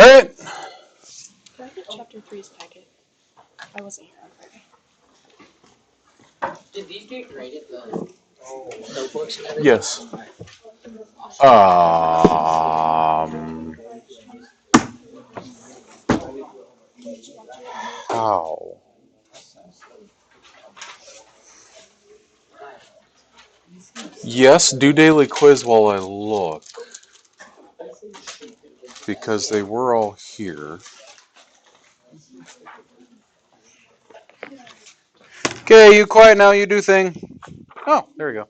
Alright. Can I get chapter 3's packet? I wasn't here on Friday. Did these get graded, the notebooks and everything? Yes. How? Yes, do daily quiz while I look. Because they were all here. Okay, you quiet now, you do thing. Oh, there we go.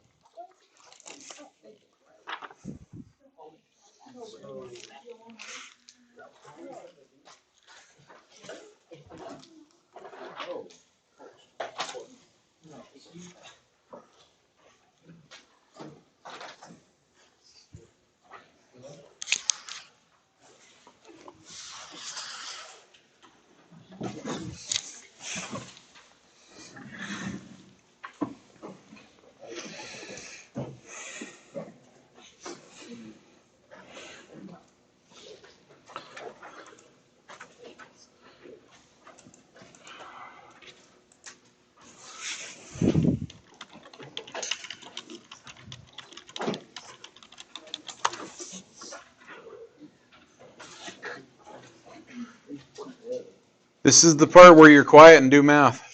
This is the part where you're quiet and do math.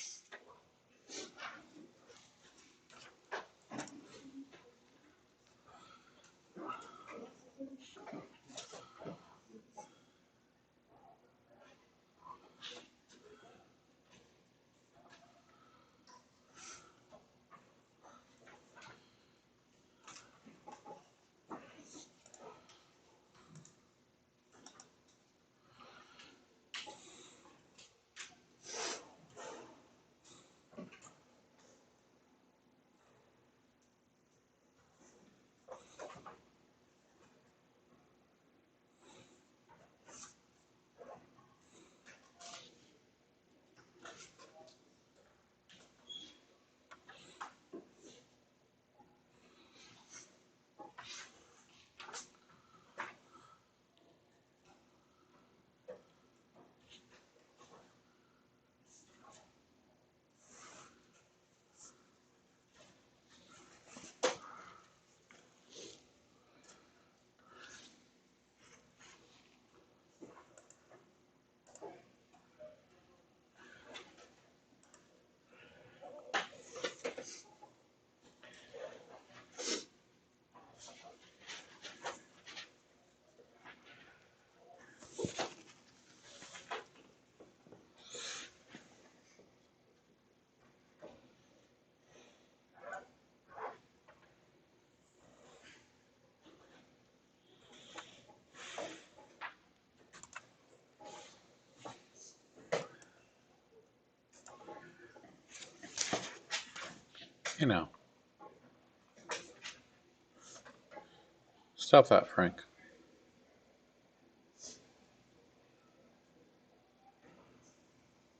You know. Stop that, Frank.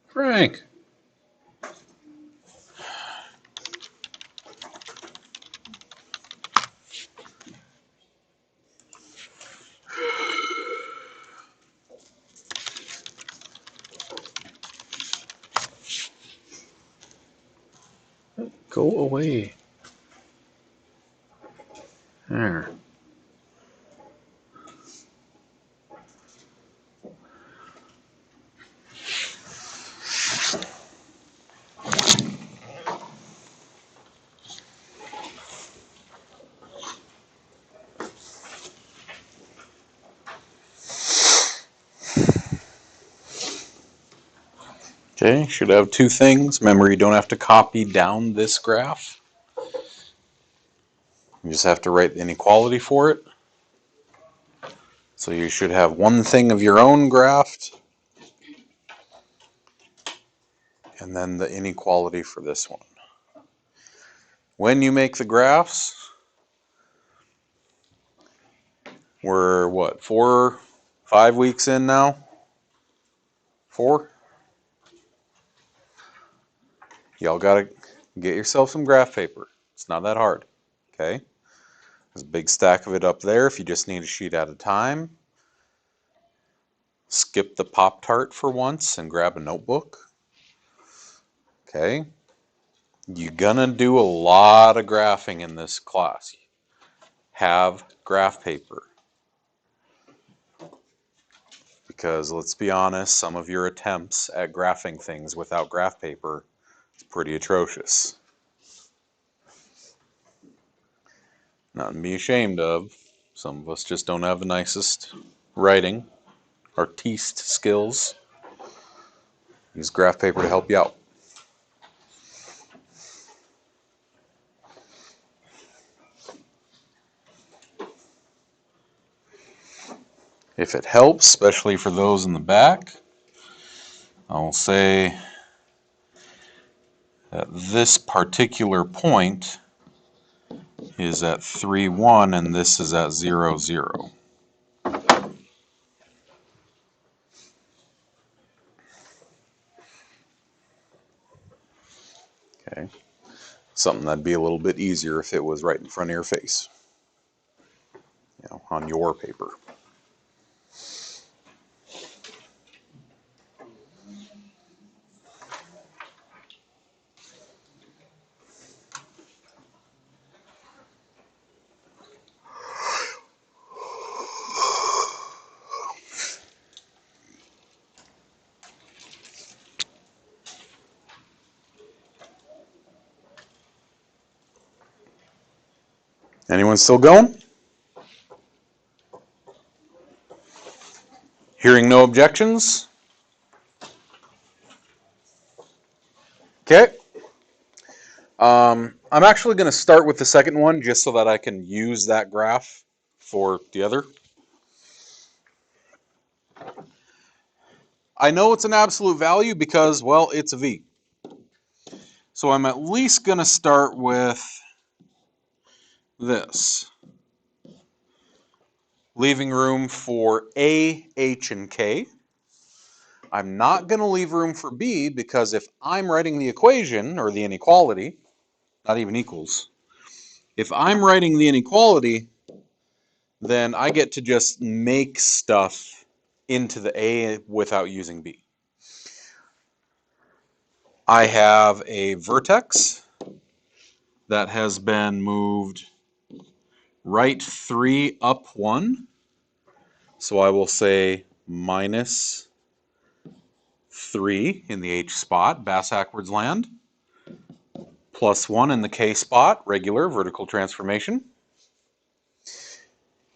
Frank! Go away. There. Okay, should have two things. Remember, you don't have to copy down this graph. You just have to write the inequality for it. So you should have one thing of your own graphed, and then the inequality for this one. When you make the graphs, we're what, 5 weeks in now? 4? Y'all gotta get yourself some graph paper. It's not that hard, okay? There's a big stack of it up there if you just need a sheet at a time. skip the Pop-Tart for once and grab a notebook. Okay. You're gonna do a lot of graphing in this class. Have graph paper. Because let's be honest, some of your attempts at graphing things without graph paper is pretty atrocious. Nothing to be ashamed of. Some of us just don't have the nicest writing, artiste skills. Use graph paper to help you out. If it helps, especially for those in the back, I'll say that this particular point is at 3, 1, and this is at 0, 0. Okay. Something that'd be a little bit easier if it was right in front of your face, you know, on your paper. Anyone still going? Hearing no objections? Okay. I'm actually going to start with the second one just so that I can use that graph for the other. I know it's an absolute value because, well, it's a v. So I'm at least going to start with this. Leaving room for A, H, and K. I'm not going to leave room for B because if I'm writing the equation or the inequality, not even equals, if I'm writing the inequality, then I get to just make stuff into the A without using B. I have a vertex that has been moved right 3 up 1. So I will say minus 3 in the H spot, bass-backwards land, plus 1 in the K spot, regular vertical transformation.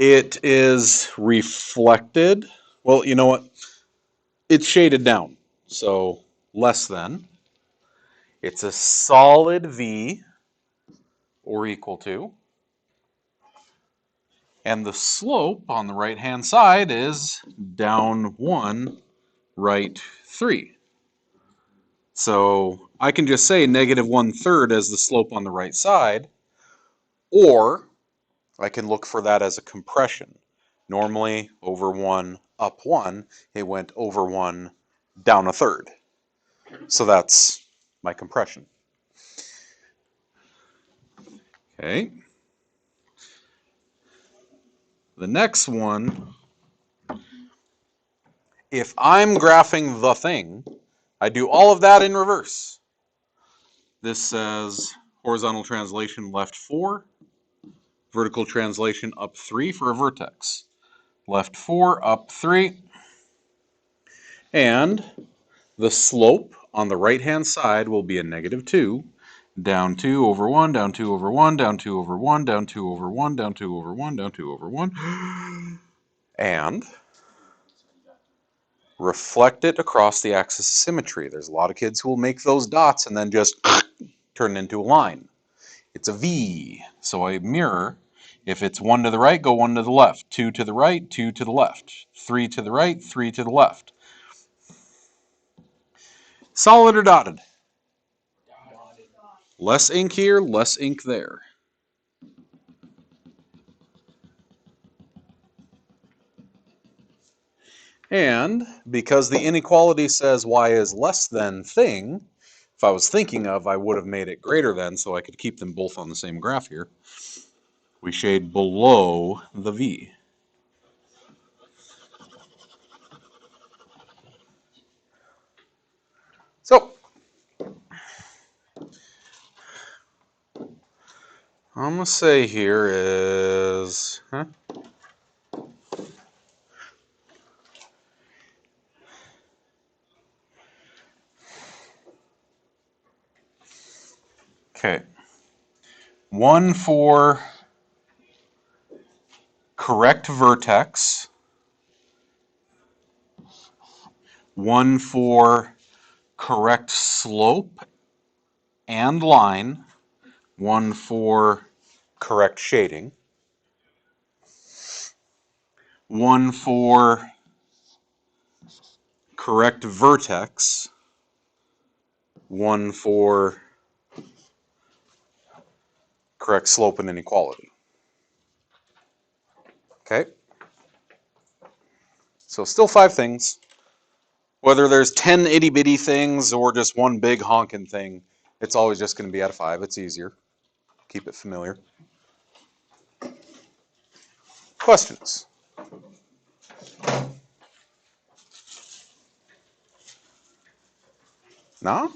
It is reflected. Well, you know what? It's shaded down, so less than. It's a solid V or equal to. And the slope on the right-hand side is down 1, right 3. So I can just say negative 1/3 as the slope on the right side, or I can look for that as a compression. Normally, over 1, up 1, it went over 1, down 1/3. So that's my compression. Okay. The next one, if I'm graphing the thing, I do all of that in reverse. This says horizontal translation left 4, vertical translation up 3 for a vertex. Left 4, up 3. And the slope on the right-hand side will be a negative 2, down 2 over 1, down 2 over 1, down 2 over 1, down 2 over 1, down 2 over 1, down 2 over 1. And reflect it across the axis of symmetry. There's a lot of kids who will make those dots and then just turn it into a line. It's a V, so I mirror. If it's 1 to the right, go 1 to the left. 2 to the right, 2 to the left. 3 to the right, 3 to the left. Solid or dotted? Less ink here, less ink there. And because the inequality says y is less than thing, if I was thinking of, I would have made it greater than so I could keep them both on the same graph here. We shade below the V. I'm going to say here is... Okay. 1 for correct vertex. 1 for correct slope and line. 1 for correct shading. 1 for correct vertex. 1 for correct slope and inequality. Okay? So still 5 things. Whether there's 10 itty-bitty things or just one big honking thing, it's always just going to be out of 5. It's easier. Keep it familiar. Questions? No?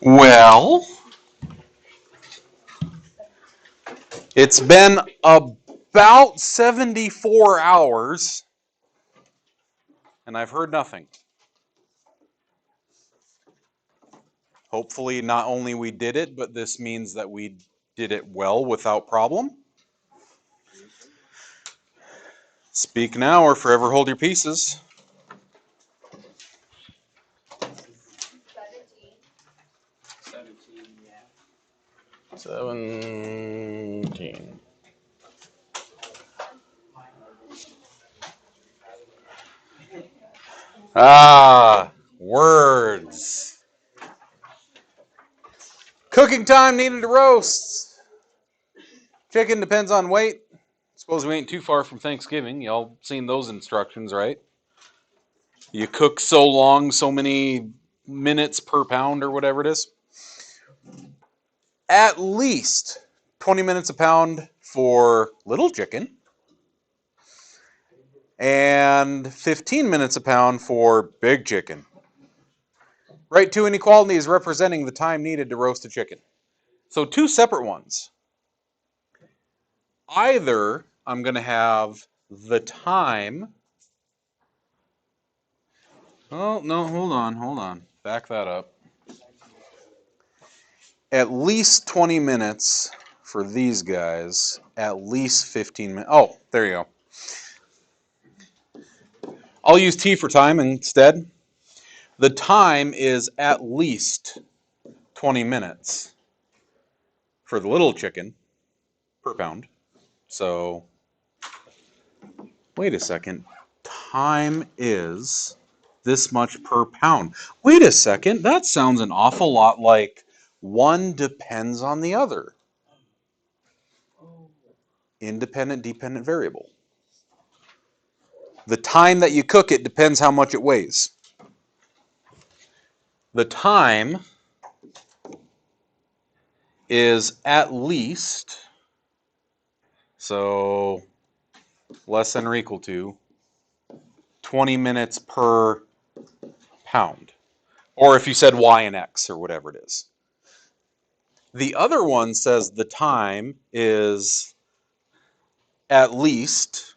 Well, it's been about 74 hours, and I've heard nothing. Hopefully, not only we did it, but this means that we did it well without problem. Speak now or forever hold your pieces. 17. Ah, words. Cooking time needed to roast. Chicken depends on weight. Suppose we ain't too far from Thanksgiving. Y'all seen those instructions, right? You cook so long, so many minutes per pound or whatever it is. At least 20 minutes a pound for little chicken. And 15 minutes a pound for big chicken. Right to inequality is representing the time needed to roast a chicken. So 2 separate ones. Either I'm going to have the time. Oh, no, hold on. Back that up. At least 20 minutes for these guys. At least 15 minutes. Oh, there you go. I'll use T for time instead. The time is at least 20 minutes for the little chicken per pound. So, wait a second. Time is this much per pound. Wait a second. That sounds an awful lot like one depends on the other. Independent, dependent variable. The time that you cook it depends how much it weighs. The time is at least, so less than or equal to 20 minutes per pound. Or if you said Y and X or whatever it is. The other one says the time is at least,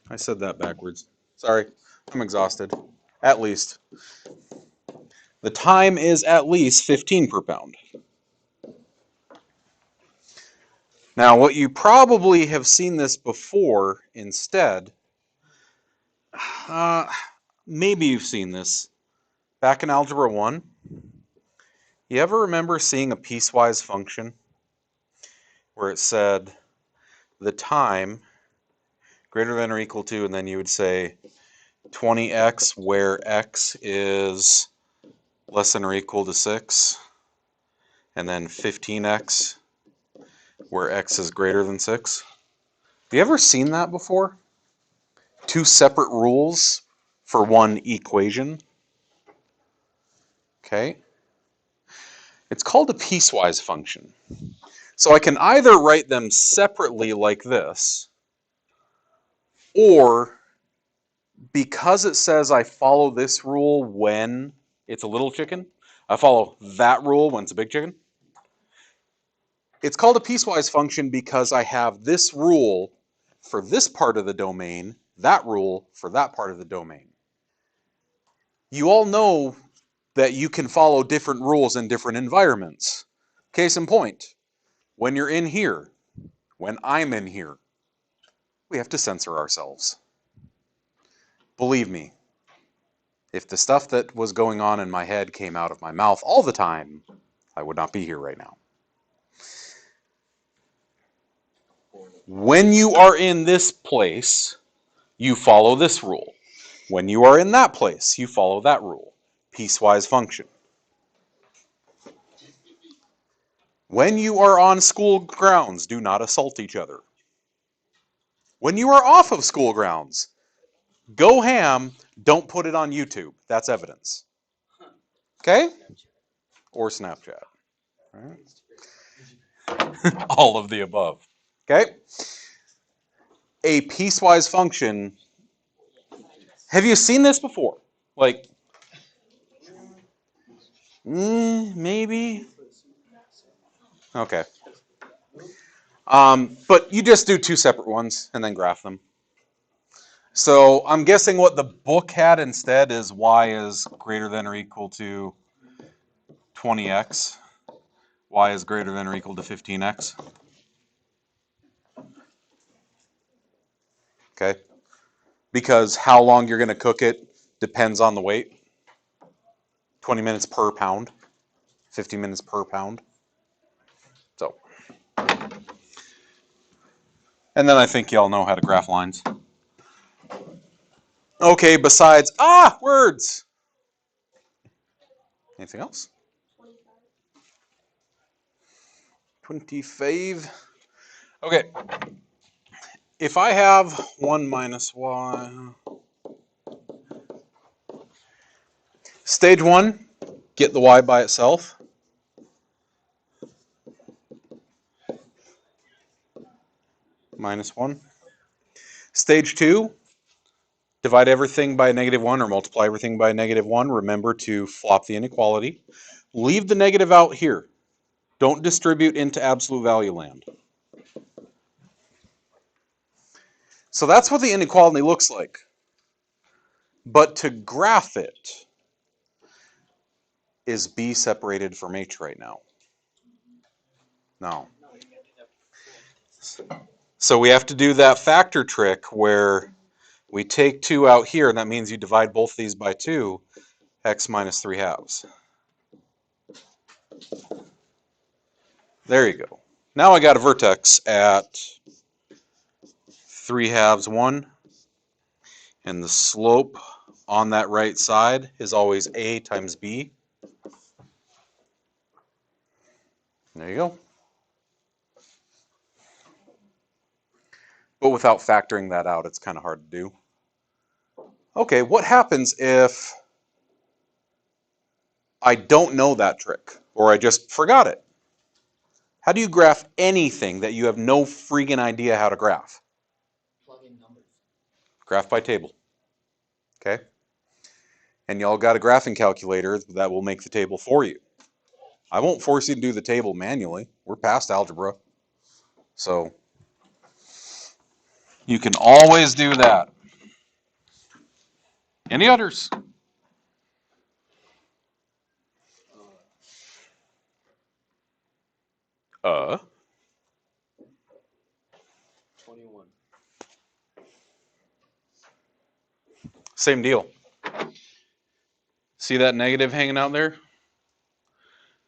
I said that backwards. Sorry, I'm exhausted. At least. The time is at least 15 per pound. Now, what you probably have seen this before instead, maybe you've seen this. Back in Algebra 1, you ever remember seeing a piecewise function where it said the time greater than or equal to, and then you would say 20x where x is less than or equal to 6, and then 15x where x is greater than 6? Have you ever seen that before? 2 separate rules for one equation. Okay. It's called a piecewise function. So I can either write them separately like this, Or because it says I follow this rule when it's a little chicken, I follow that rule when it's a big chicken. It's called a piecewise function because I have this rule for this part of the domain, that rule for that part of the domain. You all know that you can follow different rules in different environments. Case in point, when you're in here, when I'm in here, we have to censor ourselves. Believe me, if the stuff that was going on in my head came out of my mouth all the time, I would not be here right now. When you are in this place, you follow this rule. When you are in that place, you follow that rule. Piecewise function. When you are on school grounds, do not assault each other. When you are off of school grounds, go ham, don't put it on YouTube. That's evidence. Okay? Or Snapchat. Right? All of the above. Okay? A piecewise function. Have you seen this before? Like, maybe? Okay. But you just do two separate ones and then graph them. So I'm guessing what the book had instead is y is greater than or equal to 20x. Y is greater than or equal to 15x. Okay. Because how long you're going to cook it depends on the weight. 20 minutes per pound. 50 minutes per pound. So. And then I think y'all know how to graph lines. Okay, besides, words. Anything else? 25. Okay. If I have 1 minus y. Stage 1, get the y by itself. Minus 1. Stage 2, divide everything by -1 or multiply everything by -1. Remember to flop the inequality. Leave the negative out here. Don't distribute into absolute value land. So that's what the inequality looks like. But to graph it, is B separated from H right now? No. So we have to do that factor trick where we take 2 out here, and that means you divide both these by 2, x minus 3/2. There you go. Now I got a vertex at 3/2, 1, and the slope on that right side is always A times B. There you go. But without factoring that out, it's kind of hard to do. Okay, what happens if I don't know that trick, or I just forgot it? How do you graph anything that you have no freaking idea how to graph? Plug in numbers. Graph by table. Okay? And y'all got a graphing calculator that will make the table for you. I won't force you to do the table manually. We're past algebra. So you can always do that. Any others? 21. Same deal. See that negative hanging out there?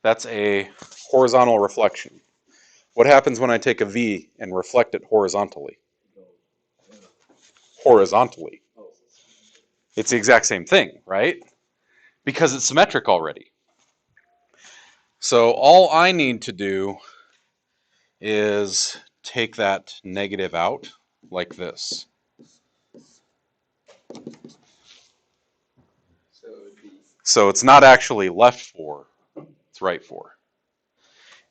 That's a horizontal reflection. What happens when I take a V and reflect it horizontally? Horizontally. It's the exact same thing, right? Because it's symmetric already. So all I need to do is take that negative out like this. So it's not actually left 4, it's right 4.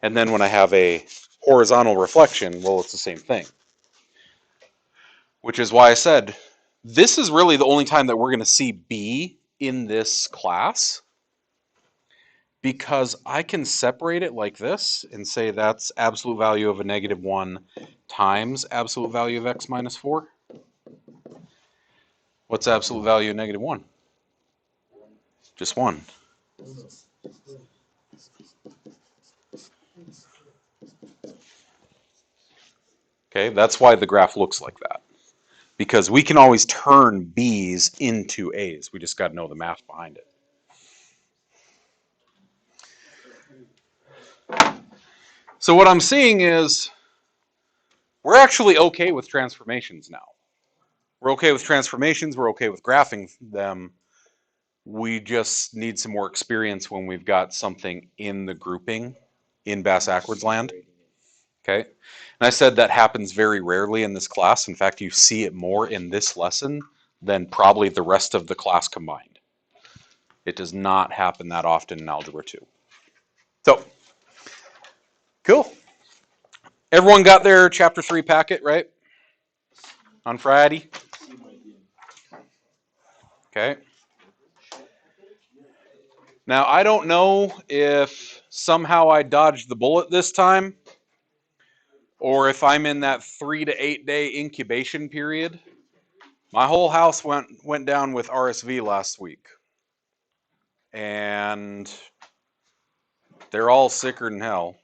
And then when I have a horizontal reflection, well, it's the same thing. Which is why I said, this is really the only time that we're going to see B in this class, because I can separate it like this and say that's absolute value of a -1 times absolute value of x minus 4. What's absolute value of -1? Just 1. Okay, that's why the graph looks like that. Because we can always turn B's into A's. We just got to know the math behind it. So what I'm seeing is we're actually okay with transformations now. We're okay with transformations. We're okay with graphing them. We just need some more experience when we've got something in the grouping in Bass-Ackwards land. Okay, and I said that happens very rarely in this class. In fact, you see it more in this lesson than probably the rest of the class combined. It does not happen that often in Algebra 2. So, cool. Everyone got their Chapter 3 packet, right? On Friday? Okay. Now, I don't know if somehow I dodged the bullet this time, or if I'm in that 3 to 8 day incubation period. My whole house went down with RSV last week. And they're all sicker than hell.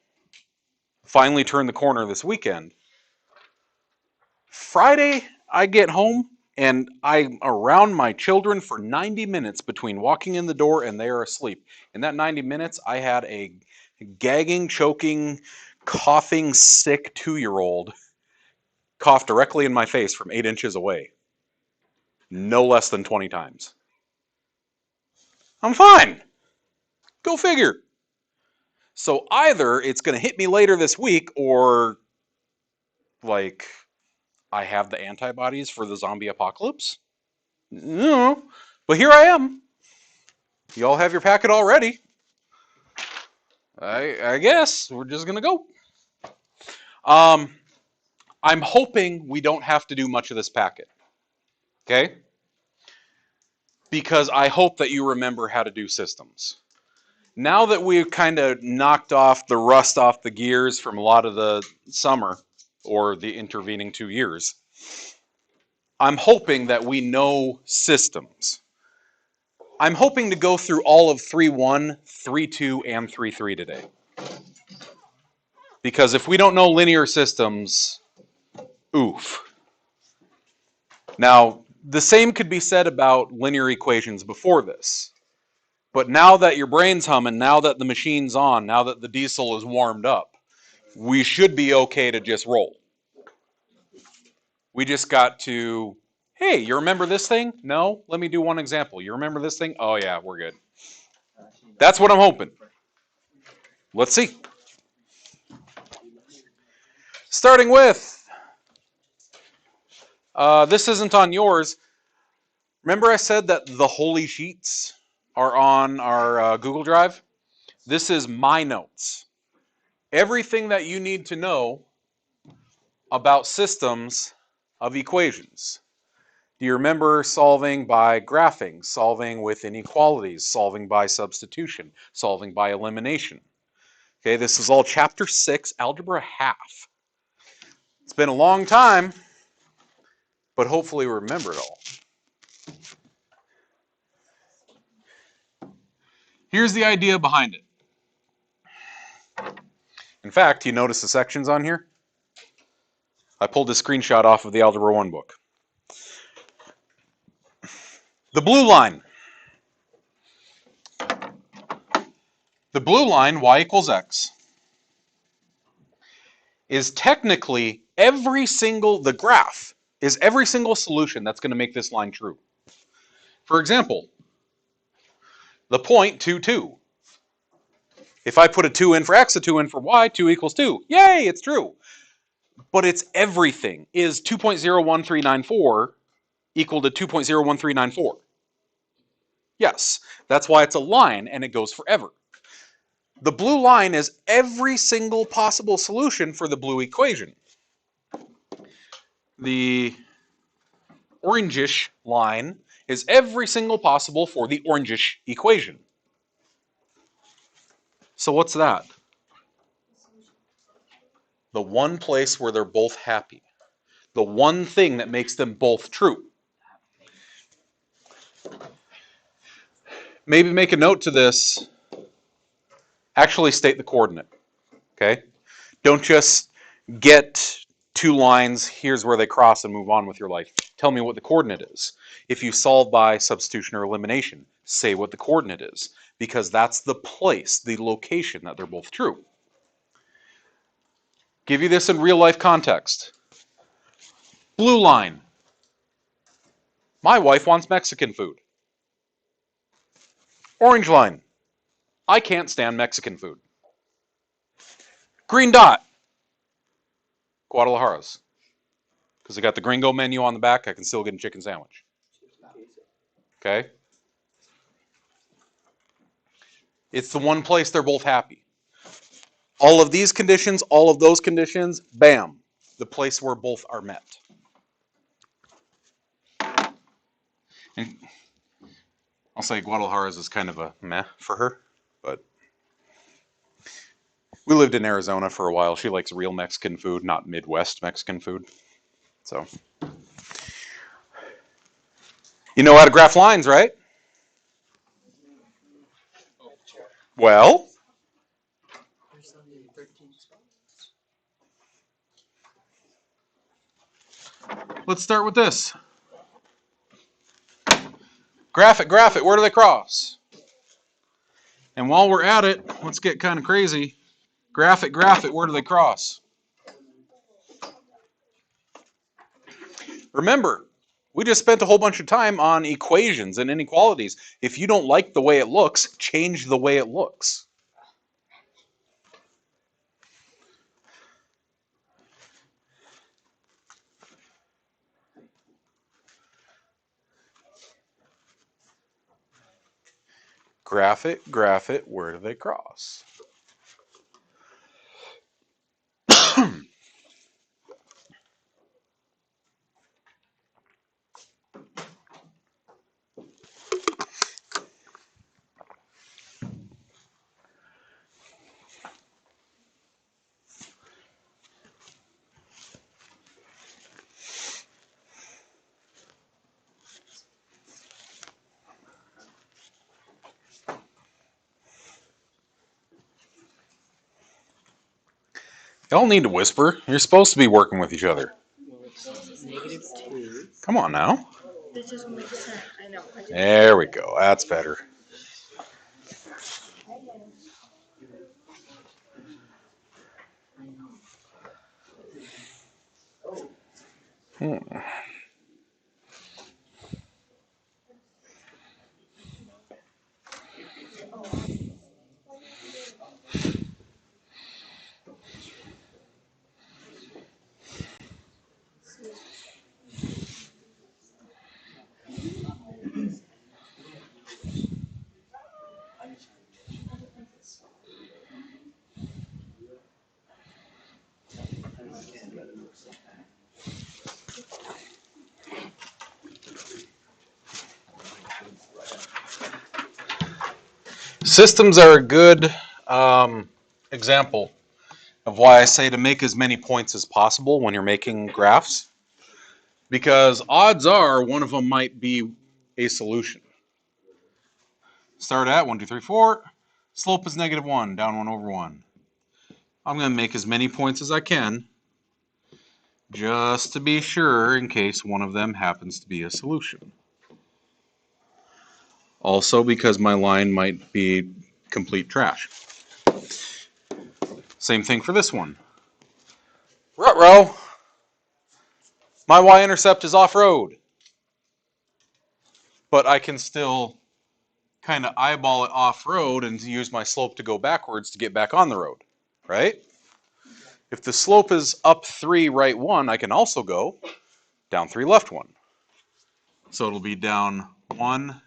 Finally turned the corner this weekend. Friday, I get home and I'm around my children for 90 minutes between walking in the door and they are asleep. In that 90 minutes, I had a gagging, choking, coughing, sick 2-year-old cough directly in my face from 8 inches away. No less than 20 times. I'm fine. Go figure. So either it's going to hit me later this week, or like I have the antibodies for the zombie apocalypse. No, but here I am. You all have your packet already. I guess we're just going to go. I'm hoping we don't have to do much of this packet. Okay? Because I hope that you remember how to do systems. Now that we've kind of knocked off the rust off the gears from a lot of the summer, or the intervening 2 years, I'm hoping that we know systems. I'm hoping to go through all of 3.1, 3.2, and 3.3 today. Because if we don't know linear systems, oof. Now, the same could be said about linear equations before this. But now that your brain's humming, now that the machine's on, now that the diesel is warmed up, we should be okay to just roll. We just got to, hey, you remember this thing? No? Let me do one example. You remember this thing? Oh yeah, we're good. That's what I'm hoping. Let's see. Starting with, this isn't on yours. Remember I said that the holy sheets are on our Google Drive? This is my notes. Everything that you need to know about systems of equations. Do you remember solving by graphing, solving with inequalities, solving by substitution, solving by elimination? Okay, this is all Chapter 6, Algebra Half. It's been a long time, but hopefully we remember it all. Here's the idea behind it. In fact, you notice the sections on here? I pulled a screenshot off of the Algebra 1 book. The blue line. The blue line, y equals x, is technically the graph is every single solution that's going to make this line true. For example, the point 2, 2. If I put a 2 in for x, a 2 in for y, 2 equals 2. Yay, it's true. But it's everything. Is 2.01394 equal to 2.01394? Yes, that's why it's a line and it goes forever. The blue line is every single possible solution for the blue equation. The orangish line is every single possible for the orangish equation. So what's that? The one place where they're both happy. The one thing that makes them both true. Maybe make a note to this. Actually state the coordinate. Okay? Don't just get two lines, here's where they cross, and move on with your life. Tell me what the coordinate is. If you solve by substitution or elimination, say what the coordinate is, because that's the place, the location that they're both true. Give you this in real life context. Blue line. My wife wants Mexican food. Orange line. I can't stand Mexican food. Green dot. Guadalajara's. Because I got the gringo menu on the back, I can still get a chicken sandwich. Okay? It's the one place they're both happy. All of these conditions, all of those conditions, bam. The place where both are met. And I'll say Guadalajara's is kind of a meh for her, but we lived in Arizona for a while. She likes real Mexican food, not Midwest Mexican food. So, you know how to graph lines, right? Well, let's start with this. Graph it, where do they cross? And while we're at it, let's get kind of crazy. Graph it, where do they cross? Remember, we just spent a whole bunch of time on equations and inequalities. If you don't like the way it looks, change the way it looks. Graph it, where do they cross? Y'all need to whisper. You're supposed to be working with each other. -2. Come on now. This doesn't make sense. I know. There we go. That's better. Systems are a good example of why I say to make as many points as possible when you're making graphs, because odds are one of them might be a solution. Start at 1, 2, 3, 4. Slope is -1, down 1 over 1. I'm going to make as many points as I can, just to be sure in case one of them happens to be a solution. Also because my line might be complete trash. Same thing for this one. Ruh-roh! My y-intercept is off-road. But I can still kind of eyeball it off-road and use my slope to go backwards to get back on the road, right? If the slope is up 3, right 1, I can also go down 3, left 1. So it'll be down 1,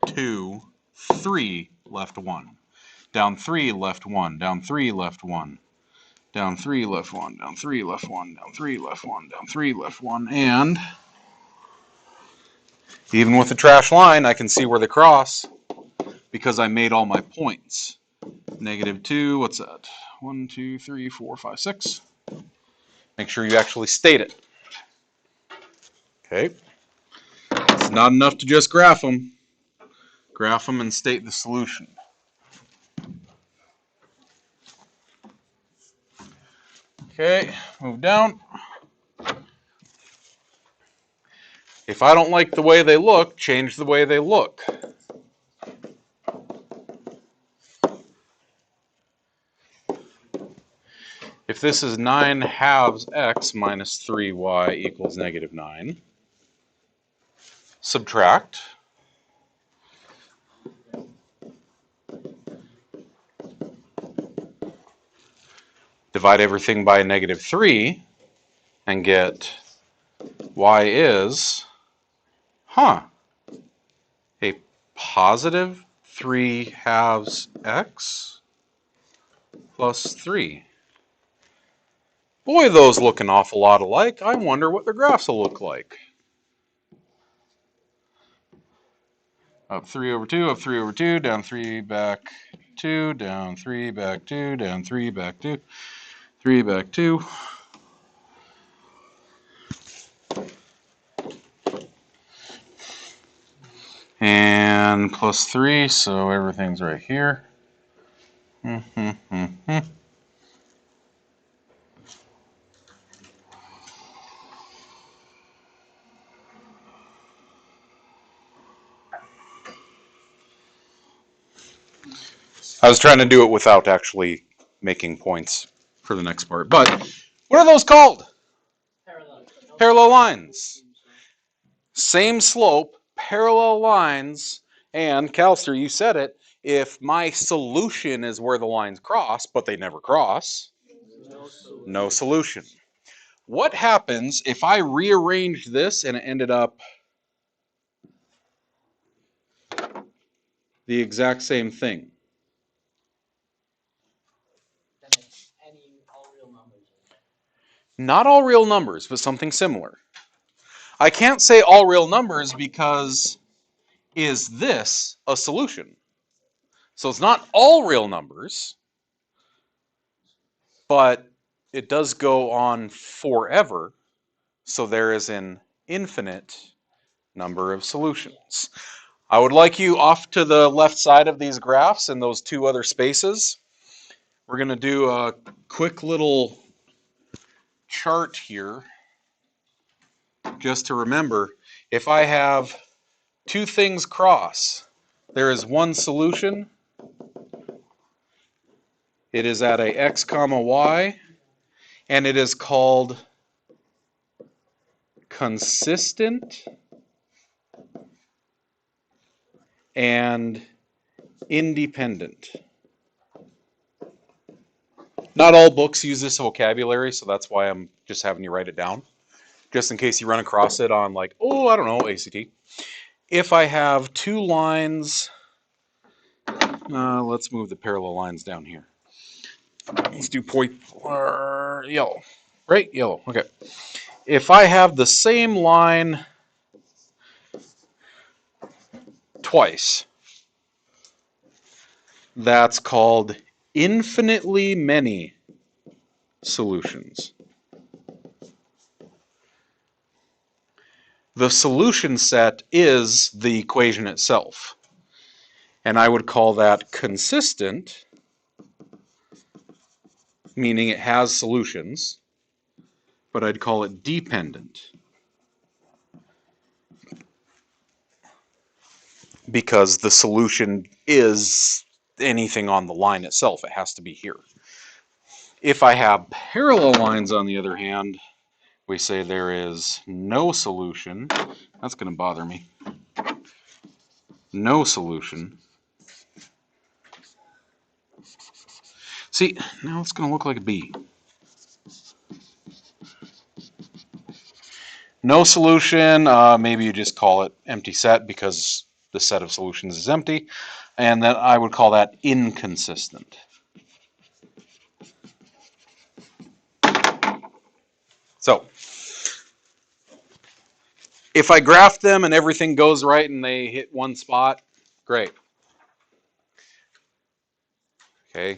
2, 3, left 1. Down 3, left 1. Down 3, left 1. Down 3, left 1. Down 3, left 1. Down 3, left 1. Down 3, left 1. And Even with the trash line, I can see where they cross because I made all my points. -2, what's that? 1, 2, 3, 4, 5, 6. Make sure you actually state it. Okay. It's not enough to just graph them. Graph them and state the solution. Okay, move down. If I don't like the way they look, change the way they look. If this is 9 halves x minus 3y equals -9, subtract. Divide everything by -3 and get y is, a positive 3 halves x plus 3. Boy, those look an awful lot alike. I wonder what their graphs will look like. Up 3 over 2, up 3 over 2, down 3, back 2, down 3, back 2, down 3, back 2, 3, back 2. And plus 3, so everything's right here. I was trying to do it without actually making points for the next part. But what are those called? Parallel lines. Same slope, parallel lines, and Calster, you said it, if my solution is where the lines cross, but they never cross, no solution. What happens if I rearranged this and it ended up the exact same thing? Not all real numbers, but something similar. I can't say all real numbers because is this a solution? So it's not all real numbers, but it does go on forever. So there is an infinite number of solutions. I would like you off to the left side of these graphs in those two other spaces. We're going to do a quick little chart here just to remember. If I have two things cross, there is one solution. It is at a x comma y, and it is called consistent and independent. Not all books use this vocabulary, so that's why I'm just having you write it down, just in case you run across it on, like, oh, I don't know, ACT. If I have two lines, let's move the parallel lines down here. Let's do yellow, right? Yellow, okay. If I have the same line twice, that's called infinitely many solutions. The solution set is the equation itself, and I would call that consistent, meaning it has solutions, but I'd call it dependent because the solution is anything on the line itself. It has to be here. If I have parallel lines, on the other hand, we say there is no solution. That's going to bother me. No solution. See, now it's going to look like a B. No solution, maybe you just call it empty set because the set of solutions is empty. And then I would call that inconsistent. So, If I graph them and everything goes right and they hit one spot, great. Okay.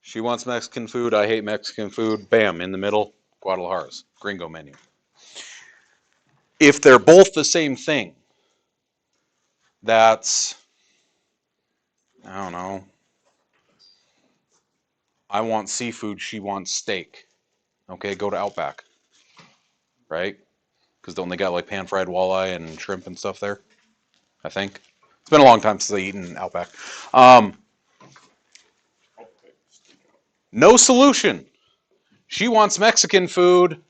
She wants Mexican food. I hate Mexican food. Bam, in the middle, Guadalajara's Gringo menu. If they're both the same thing, that's, I don't know. I want seafood. She wants steak. Okay, go to Outback. Right? Because don't they got like pan-fried walleye and shrimp and stuff there? I think. It's been a long time since I've eaten Outback. No solution. She wants Mexican food.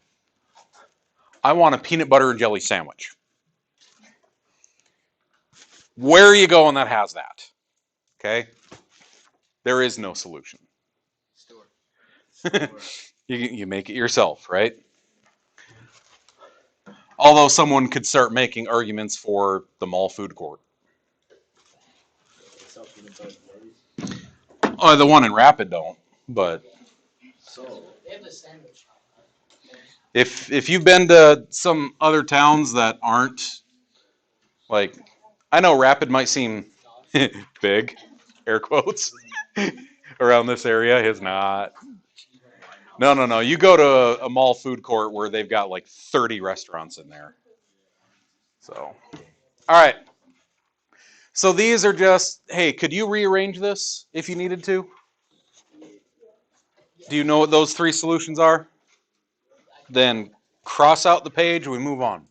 I want a peanut butter and jelly sandwich. Where are you going that has that? Okay? There is no solution. You make it yourself, right? Although someone could start making arguments for the mall food court. Oh, the one in Rapid don't, but if you've been to some other towns that aren't like, I know Rapid might seem big, air quotes, around this area. Is not. No. You go to a mall food court where they've got like 30 restaurants in there. So, all right. So these are just, hey, could you rearrange this if you needed to? Do you know what those three solutions are? Then cross out the page, we move on.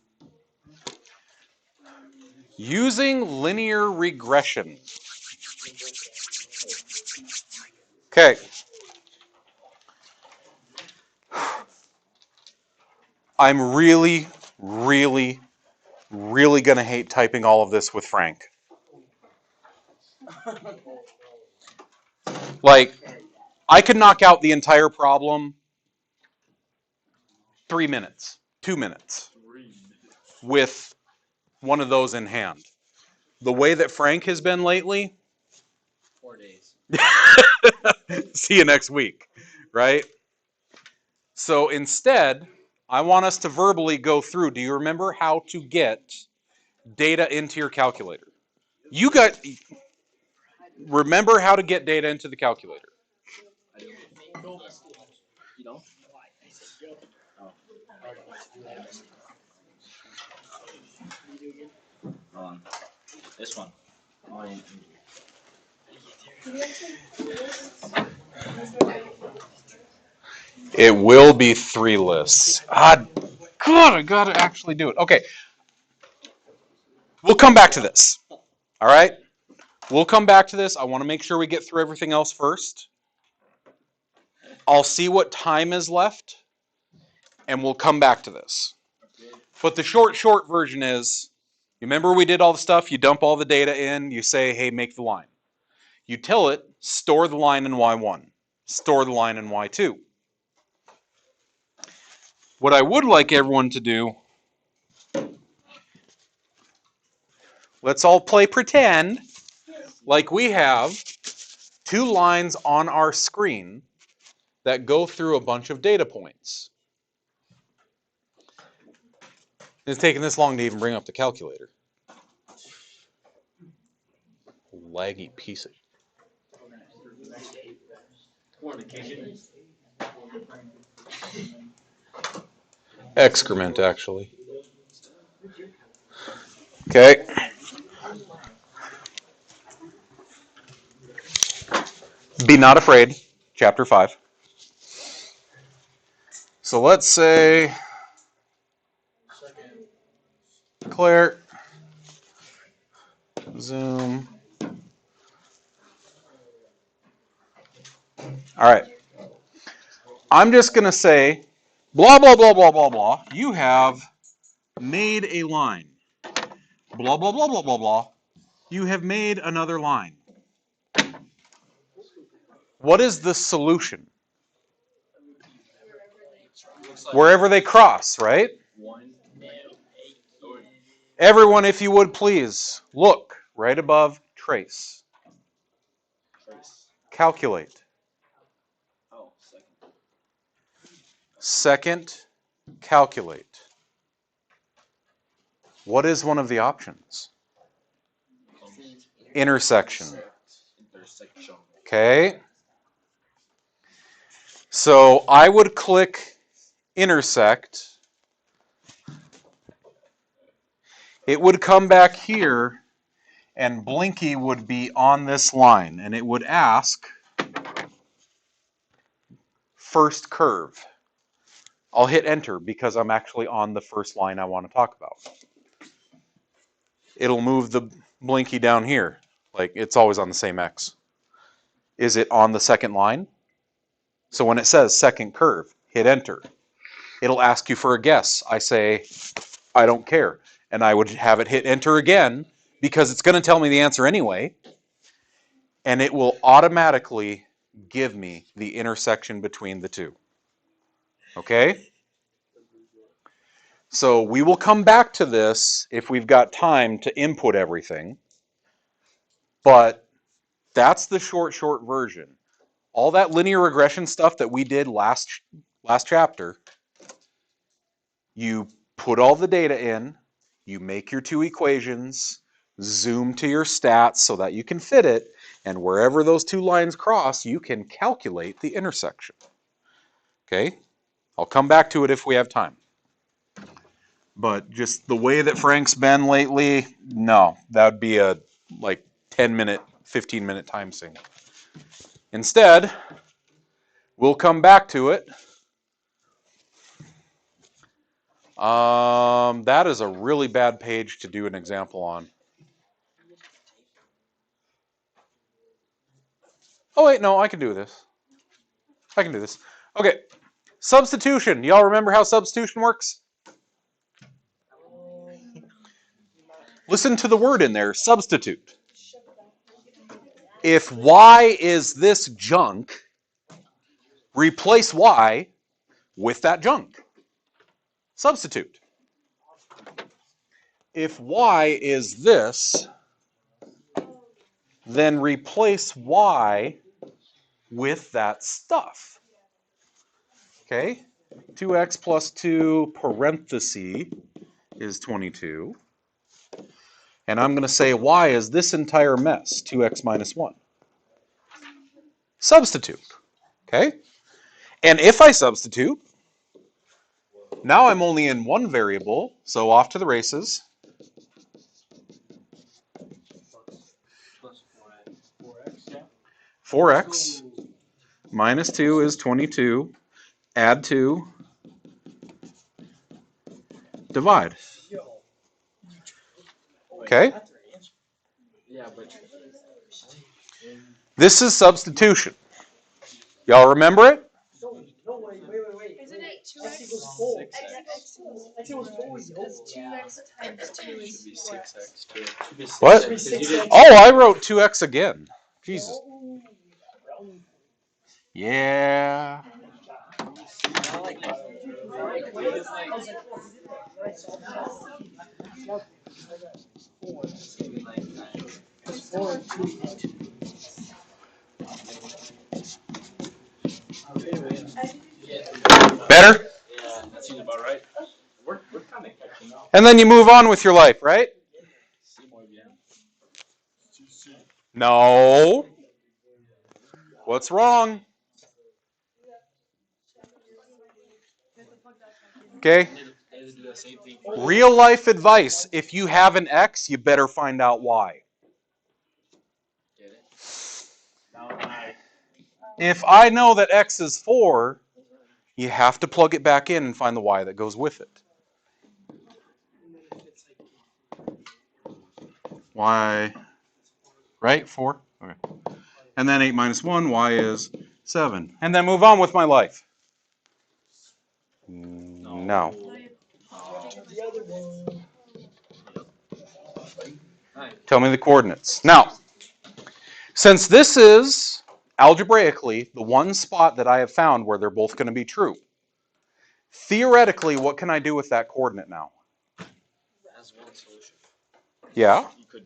Using linear regression. Okay. I'm really going to hate typing all of this with Frank. Like, I could knock out the entire problem 3 minutes, 2 minutes with one of those in hand. The way that Frank has been lately, 4 days. see you next week, right? So instead, I want us to verbally go through. Do you remember how to get data into your calculator? Remember how to get data into the calculator. You don't? Oh. This one. Oh, yeah. It will be 3 lists. God, I gotta actually do it. Okay. We'll come back to this. All right? We'll come back to this. I want to make sure we get through everything else first. I'll see what time is left, and we'll come back to this. But the short version is, you remember we did all the stuff? You dump all the data in, you say, hey, make the line. You tell it, store the line in Y1, store the line in Y2. What I would like everyone to do, let's all play pretend like we have 2 lines on our screen that go through a bunch of data points. It's taking this long to even bring up the calculator. Laggy piece of excrement, actually. Okay. Be not afraid, chapter 5. So let's say Claire, zoom. All right. I'm just going to say, blah, blah, blah, blah, blah, blah. You have made a line. Blah, blah, blah, blah, blah, blah. You have made another line. What is the solution? Wherever they cross, right? Everyone, if you would please, look right above trace. Calculate. Second, calculate. What is one of the options? Intersection. Okay. So I would click intersect. It would come back here, and Blinky would be on this line, and it would ask first curve. I'll hit enter because I'm actually on the first line I want to talk about. It'll move the Blinky down here. Like, it's always on the same X. Is it on the second line? So when it says second curve, hit enter. It'll ask you for a guess. I say, I don't care. And I would have it hit enter again because it's going to tell me the answer anyway. And it will automatically give me the intersection between the two. Okay? So we will come back to this if we've got time to input everything. But that's the short version. All that linear regression stuff that we did last chapter, you put all the data in, you make your two equations, zoom to your stats so that you can fit it, and wherever those two lines cross, you can calculate the intersection. Okay? I'll come back to it if we have time. But just the way that Frank's been lately, no, that would be a like 10-minute, 15-minute time sink. Instead, we'll come back to it. That is a really bad page to do an example on. Oh wait, no, I can do this. I can do this. Okay, substitution. Y'all remember how substitution works? Listen to the word in there, substitute. If y is this junk, replace y with that junk. Substitute. If y is this, then replace y with that stuff. Okay? 2x plus 2 parenthesis is 22. And I'm going to say y is this entire mess, 2x minus 1. Substitute. Okay? And if I substitute, now I'm only in one variable, so off to the races. 4x minus 2 is 22. Add 2. Divide. Okay? This is substitution. Y'all remember it? Isn't it 2x? X equals 4. Because 2x times 2 is 4x. What? Oh, I wrote 2x again. Jesus. Yeah. Better? Yeah, that seems about right. We're kind of catching up. And then you move on with your life, right? No. What's wrong? Okay. Real life advice. If you have an X, you better find out why. If I know that X is 4, you have to plug it back in and find the Y that goes with it. Y, right? 4? Okay. And then 8 minus 1, Y is 7. And then move on with my life. No. Tell me the coordinates. Now, since this is algebraically the one spot that I have found where they're both going to be true, theoretically, what can I do with that coordinate now? As one solution. Yeah. You could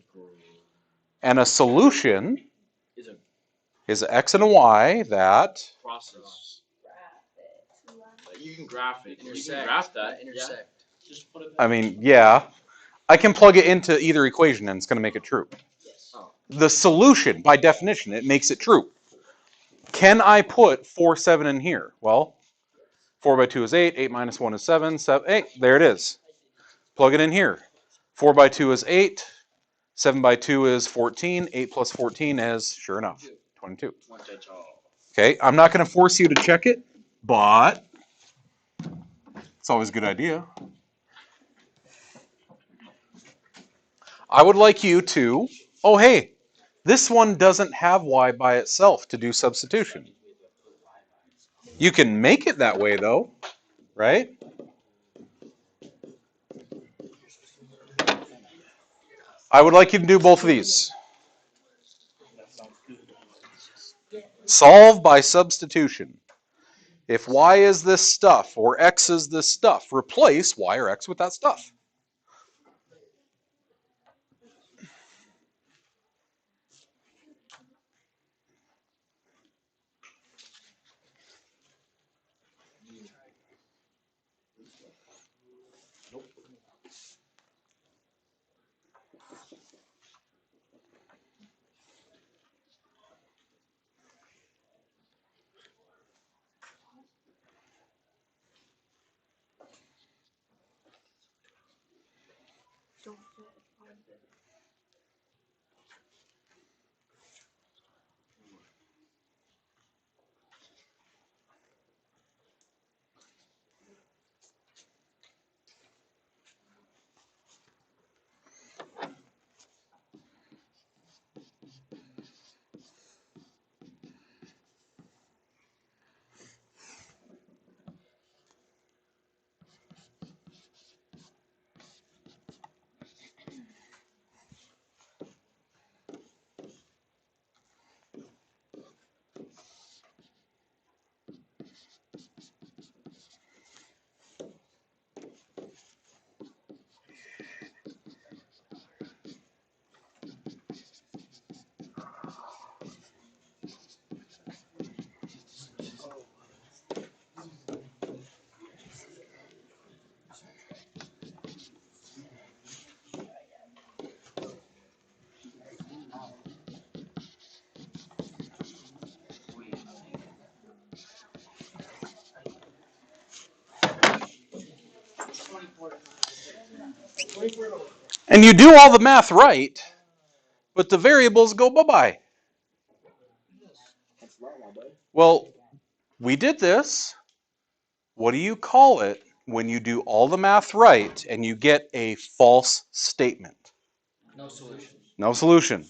And a solution is an X and a Y that process. You can graph it. You can graph that. Intersect. I mean, yeah. I can plug it into either equation and it's going to make it true. The solution, by definition, it makes it true. Can I put 4, 7 in here? Well, 4 by 2 is 8, 8 minus 1 is 7, 7, 8, there it is. Plug it in here. 4 by 2 is 8, 7 by 2 is 14, 8 plus 14 is, sure enough, 22. Okay, I'm not going to force you to check it, but it's always a good idea. I would like you to, oh hey, this one doesn't have y by itself to do substitution. You can make it that way though, right? I would like you to do both of these. Solve by substitution. If y is this stuff or x is this stuff, replace y or x with that stuff. And you do all the math right, but the variables go bye-bye. Well, we did this. What do you call it when you do all the math right and you get a false statement? No solution. No solution.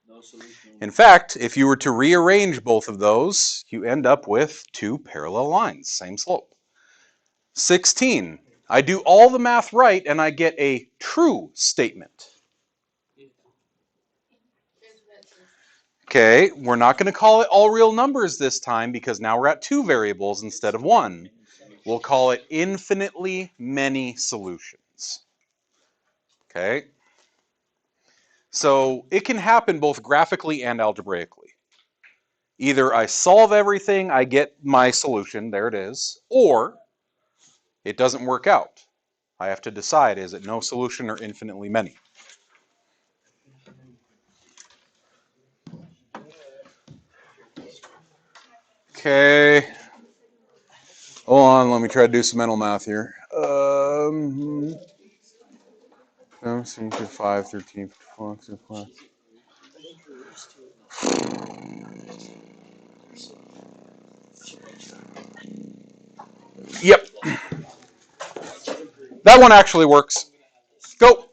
No solution. In fact, if you were to rearrange both of those, you end up with two parallel lines, same slope. 16. I do all the math right and I get a true statement. Okay, we're not going to call it all real numbers this time because now we're at two variables instead of one. We'll call it infinitely many solutions. Okay? So it can happen both graphically and algebraically. Either I solve everything, I get my solution, there it is, or it doesn't work out. I have to decide, is it no solution or infinitely many? Okay. Hold on, let me try to do some mental math here. 17, 5, 13, 54, 55. Yep. That one actually works. Go.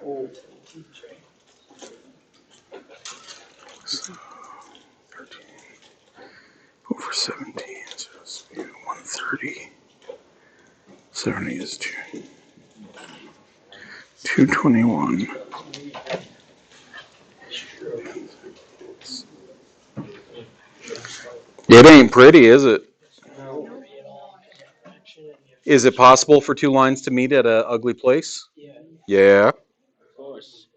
Oh, So 13 over 17, so it's 130. 70 is 221. It ain't pretty, is it? no. Is it possible for two lines to meet at an ugly place? Yeah. Yeah. Of course.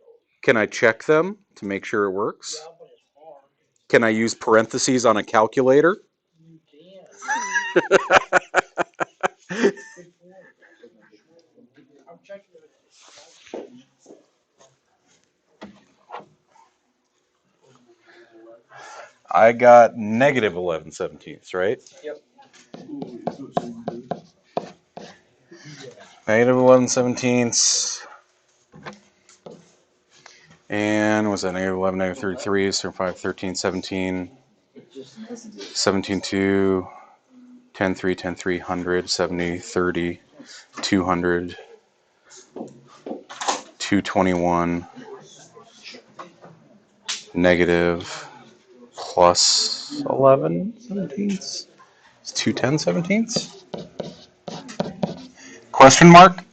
Can I check them to make sure it works? Can I use parentheses on a calculator? You can. I'm checking it. I got negative 11/17, right? Yep. Negative 11/17. And was that negative 11, negative 33, so 5, 13, 17, 17, 2, 10, 3, 10, 3, 100, 70, 30, 200, 221, negative, plus 11/17. It's 210/17. Question mark?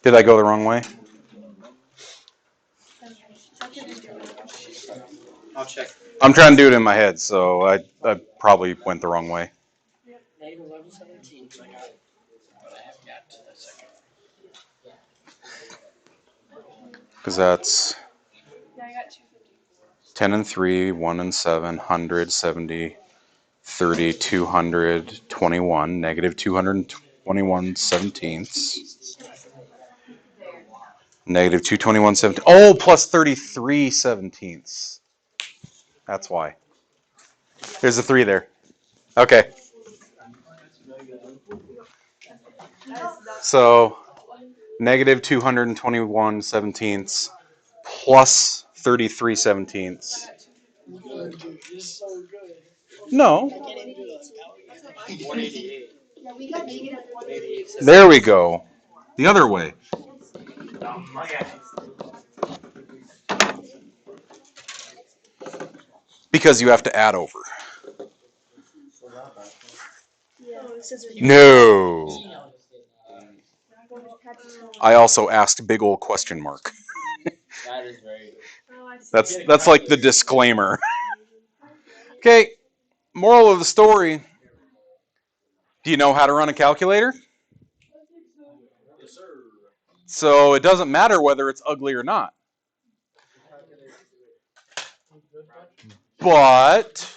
Did I go the wrong way? I'll check. I'm trying to do it in my head, so I probably went the wrong way. Negative 11/17. I got it. But I haven't got to the second. Because that's Yeah, I got 254. 10 and 3, 1 and 7, 100, 70, 30, 221, negative 221/17. Negative 221/17. Oh, plus 33/17. That's why. There's a 3 there. Okay. So negative 221/17 plus 33/17. You're so good. No. I can't even do this. 188. Yeah, we got negative 188. There we go. The other way. Because you have to add over. No. I also asked big old question mark. That is very good. That's like the disclaimer. Okay, moral of the story. Do you know how to run a calculator? Yes, sir. So it doesn't matter whether it's ugly or not. But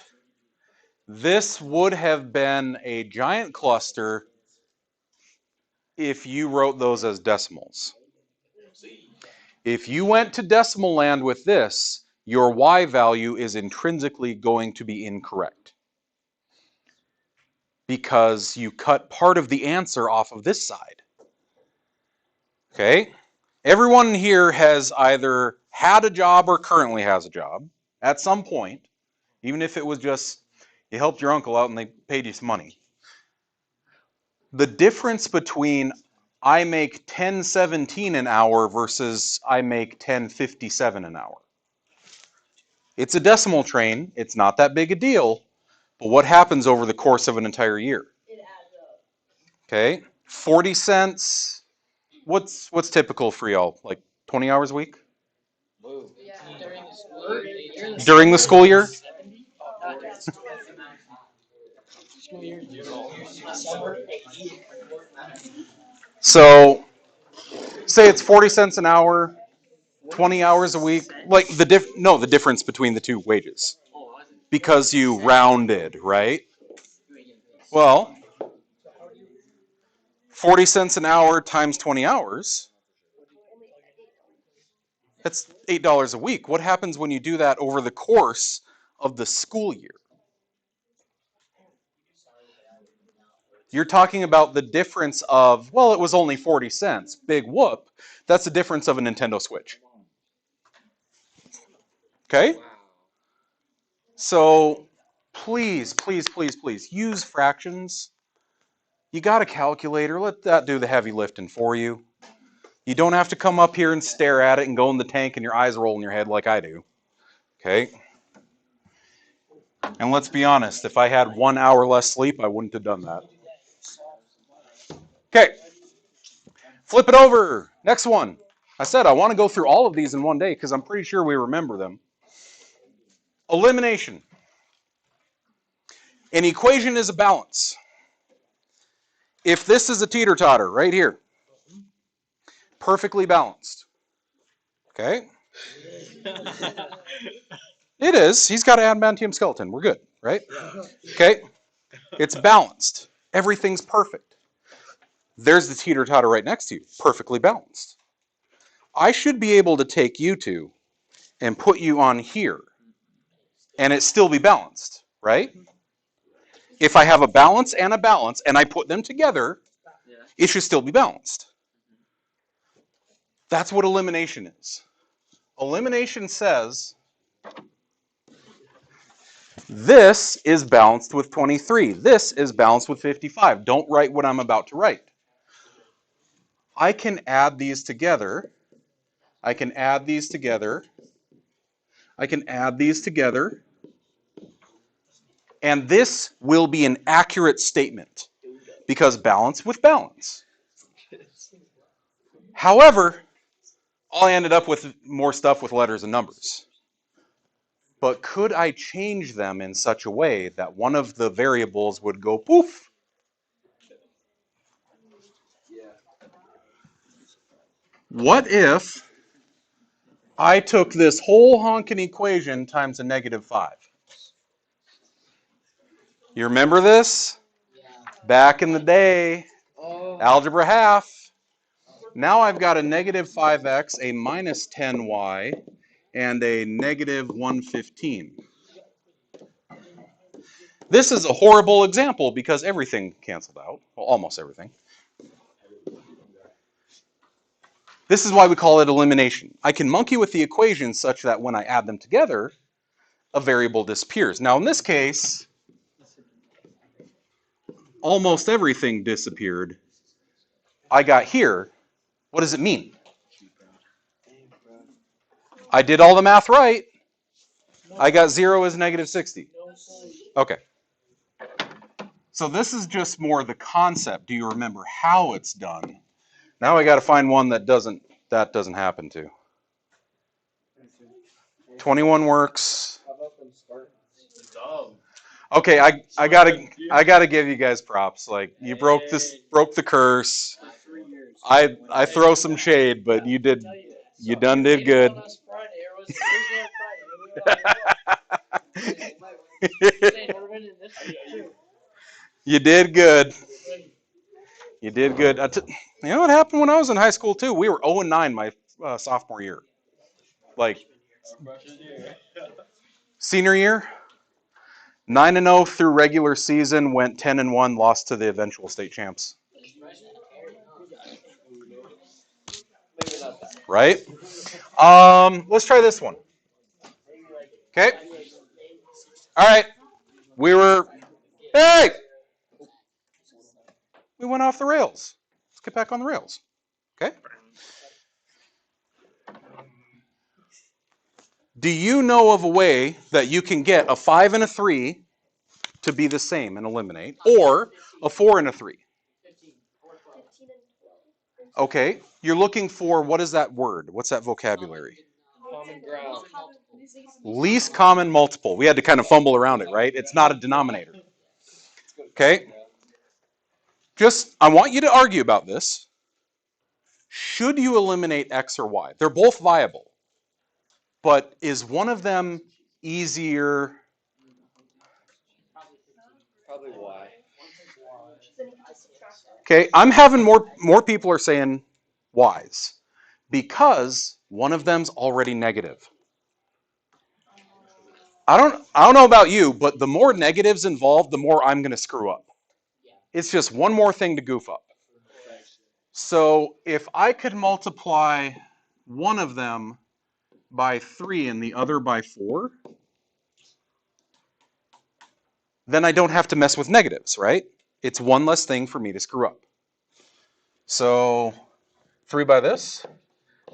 this would have been a giant cluster if you wrote those as decimals. If you went to decimal land with this, your y value is intrinsically going to be incorrect. Because you cut part of the answer off of this side. Okay? Everyone here has either had a job or currently has a job at some point, even if it was just you helped your uncle out and they paid you some money. The difference between I make $10.17 an hour versus I make $10.57 an hour. It's a decimal train. It's not that big a deal. But what happens over the course of an entire year? It adds up. Okay, 40 cents. What's typical for y'all? Like 20 hours a week? Yeah. During the school year. During the school year? 70? School year. December. So say it's 40 cents an hour, 20 hours a week. Like the difference between the two wages. Because you rounded, right? Well, 40 cents an hour times 20 hours, that's $8 a week. What happens when you do that over the course of the school year? You're talking about the difference of, well, it was only 40 cents. Big whoop. That's the difference of a Nintendo Switch. Okay? So please, please, please, please use fractions. You got a calculator. Let that do the heavy lifting for you. You don't have to come up here and stare at it and go in the tank and your eyes roll in your head like I do. Okay? And let's be honest, if I had 1 hour less sleep, I wouldn't have done that. Okay. Flip it over. Next one. I said I want to go through all of these in one day because I'm pretty sure we remember them. Elimination. An equation is a balance. If this is a teeter-totter right here, perfectly balanced. Okay? It is. He's got an adamantium skeleton. We're good, right? Okay? It's balanced. Everything's perfect. There's the teeter-totter right next to you. Perfectly balanced. I should be able to take you two and put you on here and it still be balanced, right? If I have a balance and I put them together, it should still be balanced. That's what elimination is. Elimination says this is balanced with 23. This is balanced with 55. Don't write what I'm about to write. I can add these together. I can add these together. I can add these together. And this will be an accurate statement because balance with balance. However, I ended up with more stuff with letters and numbers. But could I change them in such a way that one of the variables would go poof? What if I took this whole honkin' equation times a -5? You remember this? Back in the day, algebra half. Now I've got a -5x, a -10y, and a -115. This is a horrible example because everything canceled out. Well, almost everything. This is why we call it elimination. I can monkey with the equations such that when I add them together, a variable disappears. Now in this case, almost everything disappeared. I got here. What does it mean? I did all the math right. I got 0 as -60. Okay. So this is just more the concept. Do you remember how it's done? Now I got to find one that doesn't happen to. 21 works. Okay, I gotta give you guys props. Like you broke the curse. I throw some shade, but you done did good. You did good. You did good. You know what happened when I was in high school too? We were 0-9 my sophomore year. Like senior year, 9-0 through regular season, went 10-1, lost to the eventual state champs. Right? Let's try this one. Okay. All right. Hey! We went off the rails. Let's get back on the rails. Okay? Do you know of a way that you can get a 5 and a 3 to be the same and eliminate, or a 4 and a 3? Okay, you're looking for, what is that word? What's that vocabulary? Common ground. Least common multiple. We had to kind of fumble around it, right? It's not a denominator. Okay? I want you to argue about this. Should you eliminate X or Y? They're both viable. But is one of them easier? Probably Y. Okay, I'm having more people are saying Y's because one of them's already negative. I don't know about you, but the more negatives involved, the more I'm going to screw up. It's just one more thing to goof up. So if I could multiply one of them by 3 and the other by 4, then I don't have to mess with negatives, right? It's one less thing for me to screw up. So 3 by this,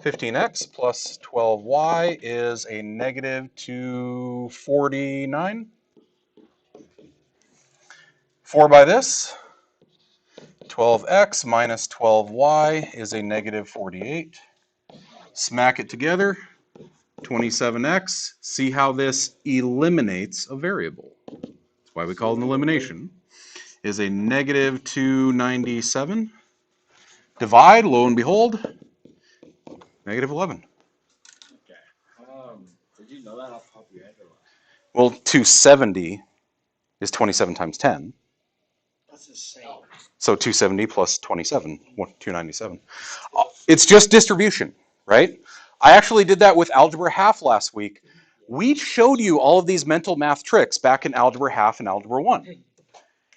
15x plus 12y is a negative 249. 4 by this, 12x minus 12y is a negative 48. Smack it together, 27x. See how this eliminates a variable. That's why we call it an elimination. Is a negative 297. Divide, lo and behold, negative 11. Okay. Did you know that off the top of your head or what? Well, 270 is 27 times 10. That's insane. So 270 plus 27, 297. It's just distribution, right? I actually did that with Algebra Half last week. We showed you all of these mental math tricks back in Algebra Half and Algebra 1.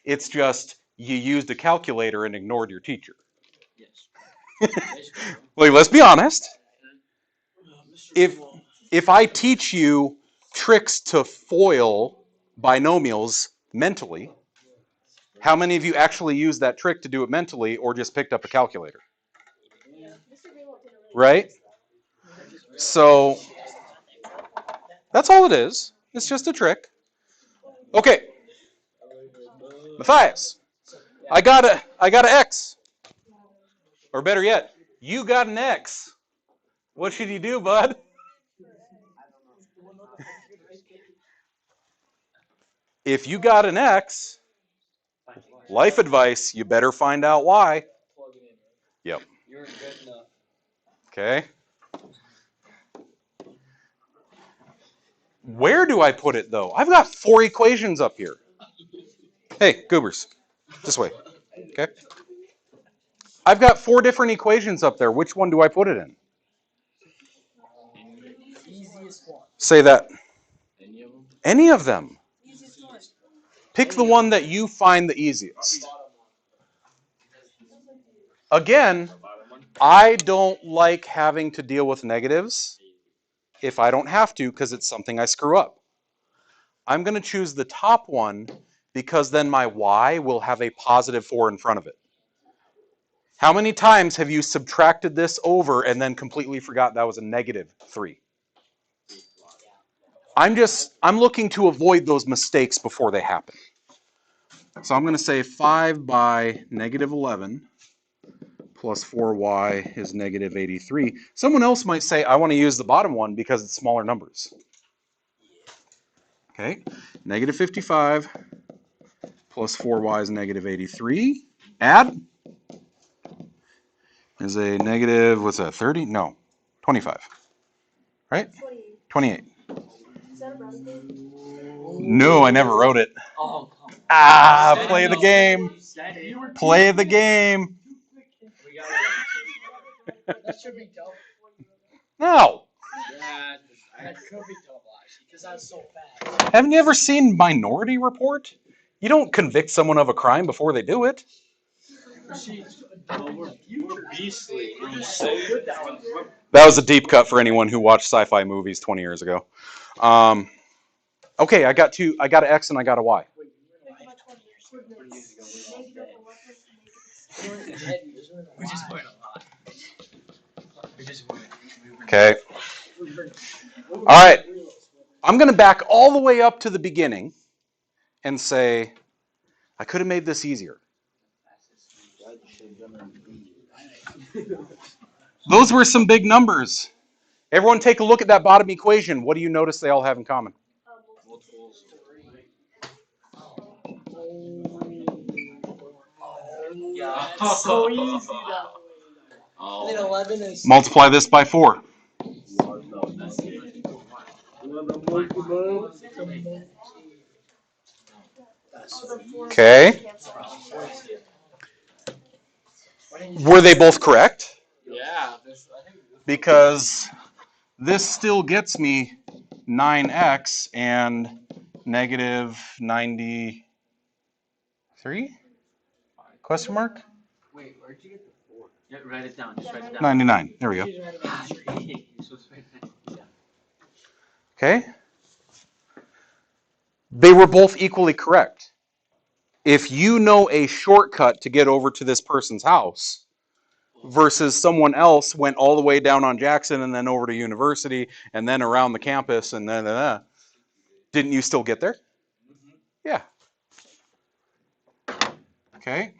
It's just you used a calculator and ignored your teacher. Yes. Like, let's be honest. If I teach you tricks to FOIL binomials mentally, how many of you actually used that trick to do it mentally or just picked up a calculator? Right? So that's all it is. It's just a trick. Okay. Matthias, I got an X. Or better yet, you got an X. What should you do, bud? If you got an X, life advice, you better find out why. Yep. You're good enough. Okay. Where do I put it, though? I've got 4 equations up here. Hey, goobers, this way. Okay. I've got 4 different equations up there. Which one do I put it in? Easiest one. Say that. Any of them? Any of them. Pick the one that you find the easiest. Again, I don't like having to deal with negatives if I don't have to because it's something I screw up. I'm going to choose the top one because then my y will have a positive 4 in front of it. How many times have you subtracted this over and then completely forgot that was a negative 3? I'm looking to avoid those mistakes before they happen. So I'm going to say 5 by negative 11 plus 4y is negative 83. Someone else might say, I want to use the bottom one because it's smaller numbers. Okay, negative 55 plus 4y is negative 83. Add is a negative, what's that, 30? No, 25. Right? 28. Is that a round thing? No, I never wrote it. Oh, come on. Ah, play the game. Play the game. That should be double. No. That could be double, actually, because that's so fast. Haven't you ever seen Minority Report? You don't convict someone of a crime before they do it. We're beastly. That was a deep cut for anyone who watched sci-fi movies 20 years ago. Okay, I got an X and I got a Y. We just went a lot. We just went. Okay. All right. I'm going to back all the way up to the beginning and say, I could have made this easier. Those were some big numbers. Everyone take a look at that bottom equation. What do you notice they all have in common? Yeah, it's so easy that way. Oh. And 11 is... Multiply this by 4. Okay. Were they both correct? Yeah. Because this still gets me 9x and negative 93. Question mark? Wait, where'd you get the 4? Yeah, write it down. Just write it down. 99. There we go. You're supposed to write it down. Okay. They were both equally correct. If you know a shortcut to get over to this person's house versus someone else went all the way down on Jackson and then over to University and then around the campus and then, didn't you still get there? Yeah. Okay.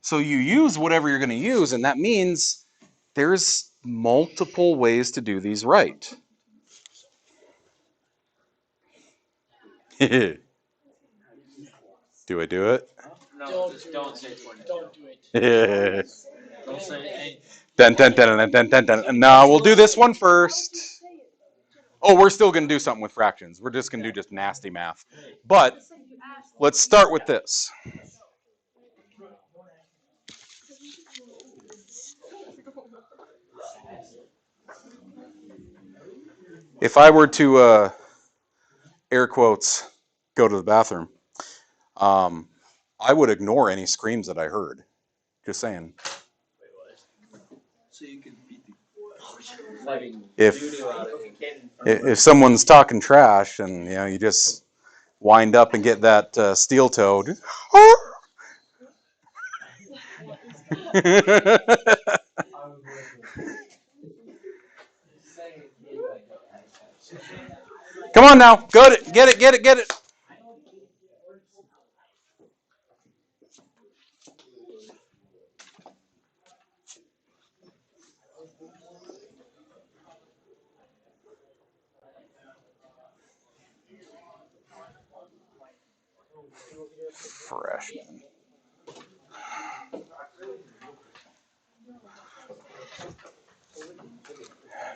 So you use whatever you're going to use, and that means there's multiple ways to do these right. Do I do it? No, just don't say 20. Don't do it. Don't say Dun, dun, dun, dun, dun, dun, dun. No, we'll do this one first. Oh, we're still going to do something with fractions. We're just going to do just nasty math. But let's start with this. If I were to, air quotes, go to the bathroom, I would ignore any screams that I heard. Just saying. So you can beat the If someone's talking trash and you just wind up and get that steel toed. Come on now, go to get it, get it, get it. Freshman.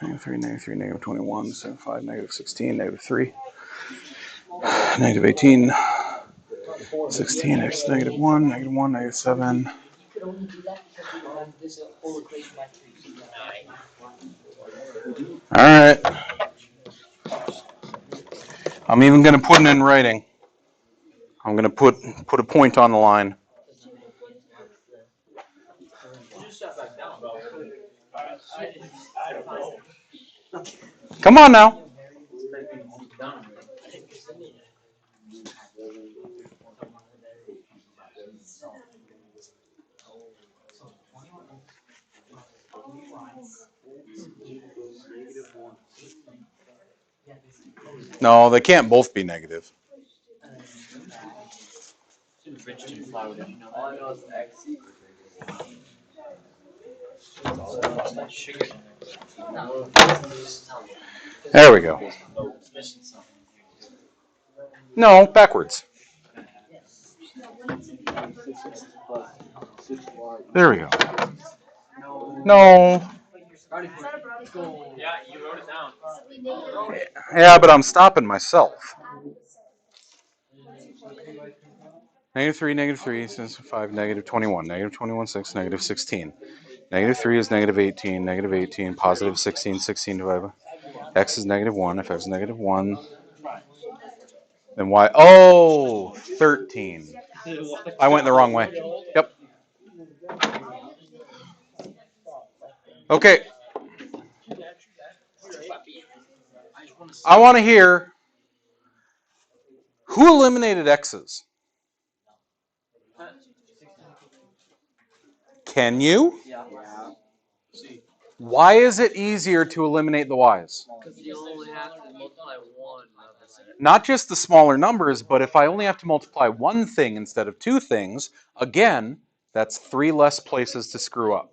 -3, -21, -5, -16, -3, -18, 16, -1, -1, -7. All right. I'm even going to put it in writing. I'm going to put a point on the line. Come on now. No, they can't both be negative. There we go. No, backwards. There we go. No. Yeah, you wrote it down. Yeah, but I'm stopping myself. -3, -3, -5, -21, -21, 6, -16. -3 is -18, -18, positive 16, 16 divided by x is -1. If x is -1, then y, oh, 13. I went the wrong way. Yep. Okay. I want to hear who eliminated x's. Can you? Yeah. Why is it easier to eliminate the y's? Because you only have to multiply one. Not just the smaller numbers, but if I only have to multiply one thing instead of two things, again, that's 3 less places to screw up.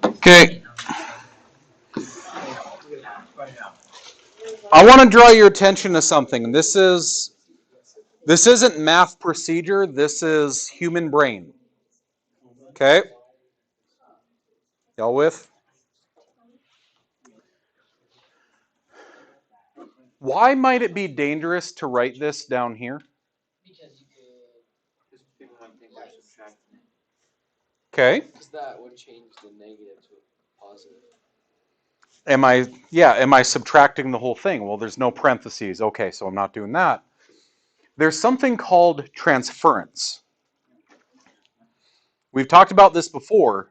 Okay. I want to draw your attention to something. This isn't math procedure. This is human brain. Okay? Y'all with? Why might it be dangerous to write this down here? Because people might think they're subtracting. Okay. Because that would change the negative to a positive. Am I subtracting the whole thing? Well, there's no parentheses. Okay, so I'm not doing that. There's something called transference. We've talked about this before.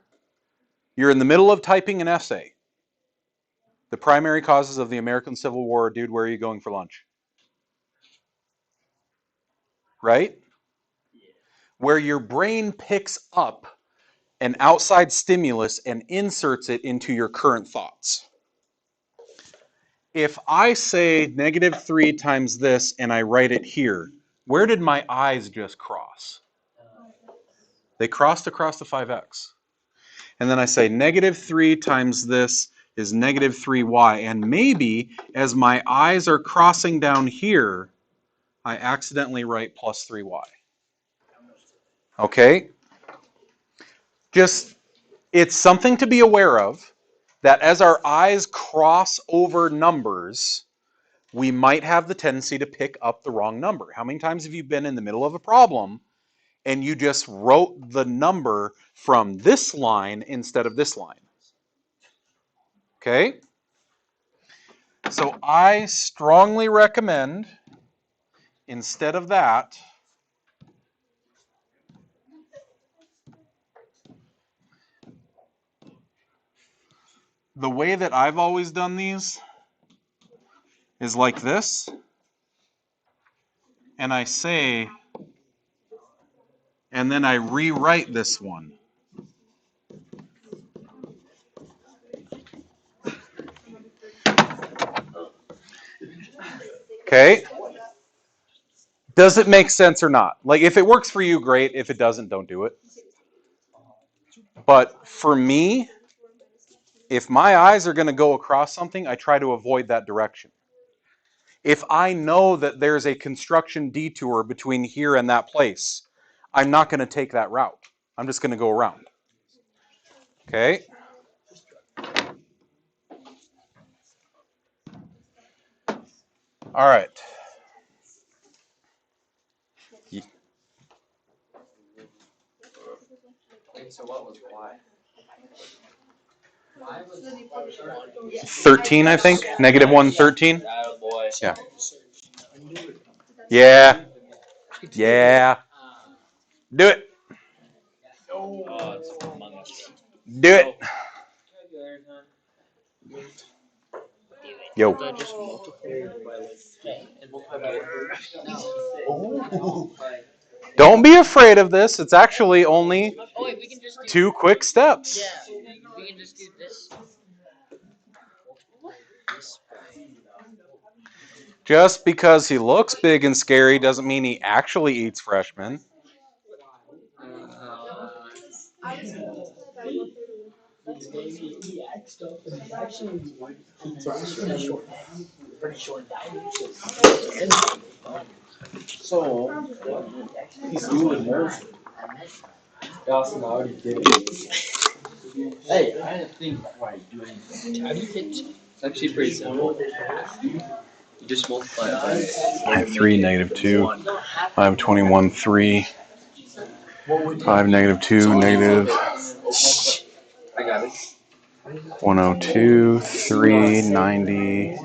You're in the middle of typing an essay. The primary causes of the American Civil War. Dude, where are you going for lunch? Right? Where your brain picks up an outside stimulus and inserts it into your current thoughts. If I say -3 times this and I write it here, where did my eyes just cross? They crossed across the 5x. And then I say -3 times this is -3y. And maybe as my eyes are crossing down here, I accidentally write plus 3y. Okay? Just, it's something to be aware of, that as our eyes cross over numbers, we might have the tendency to pick up the wrong number. How many times have you been in the middle of a problem and you just wrote the number from this line instead of this line? Okay? So I strongly recommend, instead of that, the way that I've always done these is like this. And I say, and then I rewrite this one. Okay? Does it make sense or not? Like, if it works for you, great. If it doesn't, don't do it. But for me, if my eyes are going to go across something, I try to avoid that direction. If I know that there's a construction detour between here and that place, I'm not going to take that route. I'm just going to go around. Okay? All right. Wait, so what was y? 13, I think. -1, 13. Oh boy. Yeah. Yeah. Yeah. Do it. Oh, it's Among Us. Do it. Yo. That just multiplied by like 10 and multiplied by like Don't be afraid of this. It's actually only oh wait, we can just do 2 quick steps. yeah, we can just do this. This way. Just because he looks big and scary doesn't mean he actually eats freshmen. So he's doing more. Dawson already did it. Hey, I didn't think before I do anything. How do you hit? It's actually pretty simple. You just multiply it by I have 3, -2. I have 21, 3. 5, -2, negative I got it. 102, 3, 90.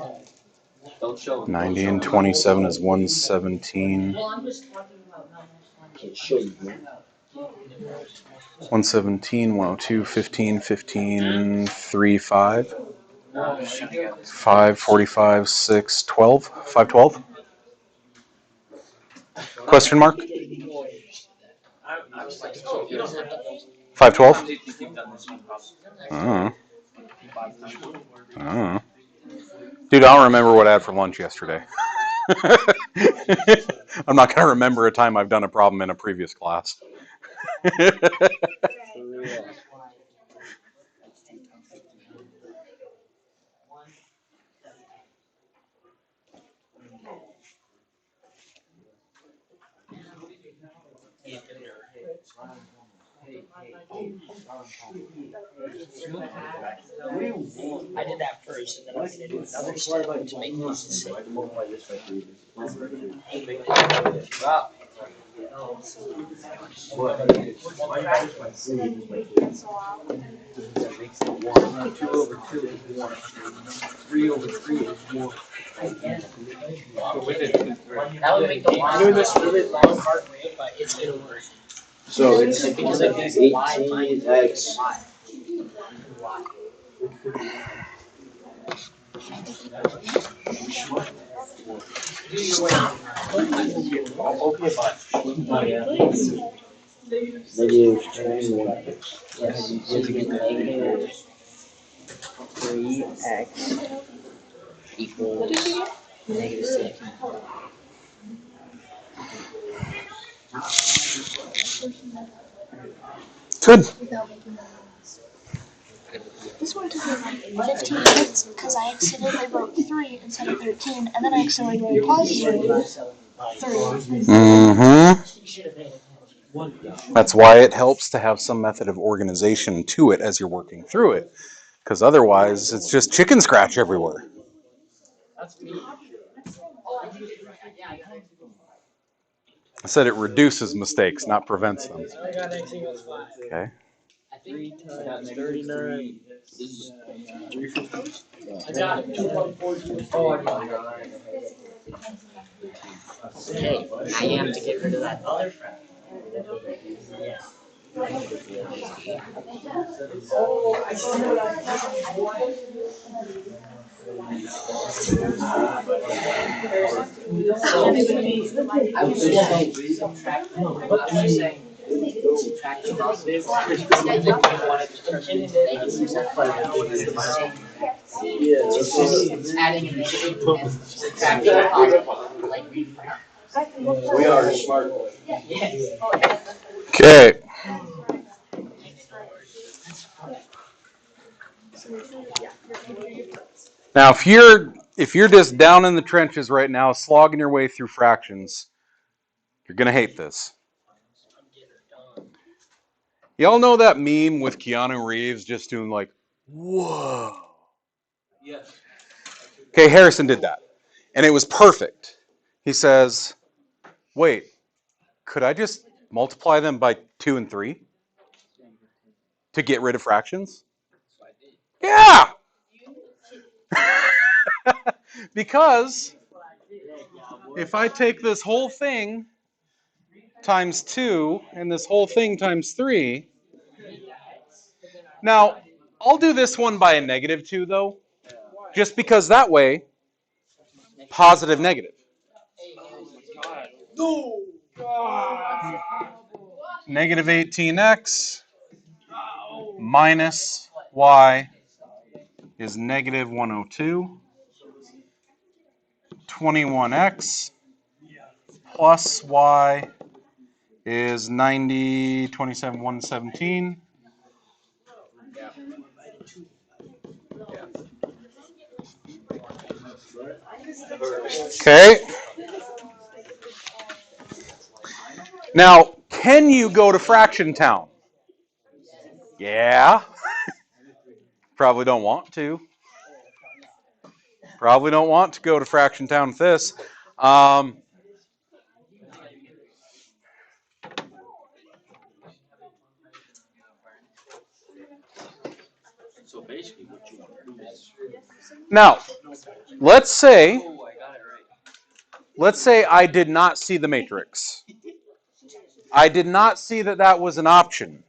Don't show him. 90 and 27 is 117. 117, 102, 15, 15, 3, 5. 5, 45, 6, 12. 512? Question mark? 512? Dude, I don't remember what I had for lunch yesterday. I'm not going to remember a time I've done a problem in a previous class. I did that first, and then I'm gonna do another step to make these the same. That would make the line this really long, hard way, but it's gonna work. So it's because of these 18x. Okay, fine. Negative 21x. Yes, you have to get negative 3x equals negative 16. Good. This one took me like 15 minutes because I accidentally wrote 3 instead of 13, and then I accidentally wrote positive 3. Mm-hmm. That's why it helps to have some method of organization to it as you're working through it, because otherwise it's just chicken scratch everywhere. I said it reduces mistakes, not prevents them. Okay. 3 times 39 is 350. Okay, now you have to get rid of that other friend. I was just saying, subtract the positive, and then you want to turn it into negative, it's adding a negative and subtracting a positive, like we found. We are smart. Yes. Okay. Now, if you're just down in the trenches right now, slogging your way through fractions, you're gonna hate this. Y'all know that meme with Keanu Reeves just doing like, whoa. Yes. Okay, Harrison did that, and it was perfect. He says, wait, could I just multiply them by 2 and 3 to get rid of fractions? Yeah! Because if I take this whole thing times 2 and this whole thing times 3, now I'll do this one by a negative 2 though, just because that way, positive negative. Negative 18x minus y is negative 102. 21x plus y is 90, 27, 117. Okay. Now, can you go to Fraction Town? Yeah. Probably don't want to. Probably don't want to go to Fraction Town with this. So basically what you want to do is... Now, let's say I did not see the matrix. I did not see that that was an option.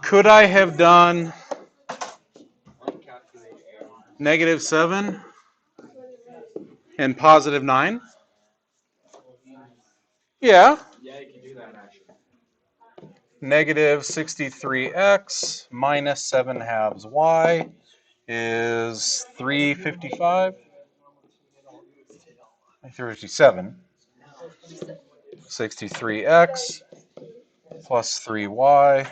Could I have done negative 7 and positive 9? Yeah. Yeah, you can do that actually. Negative 63x minus 7 halves y is 355. 357. 63x plus 3y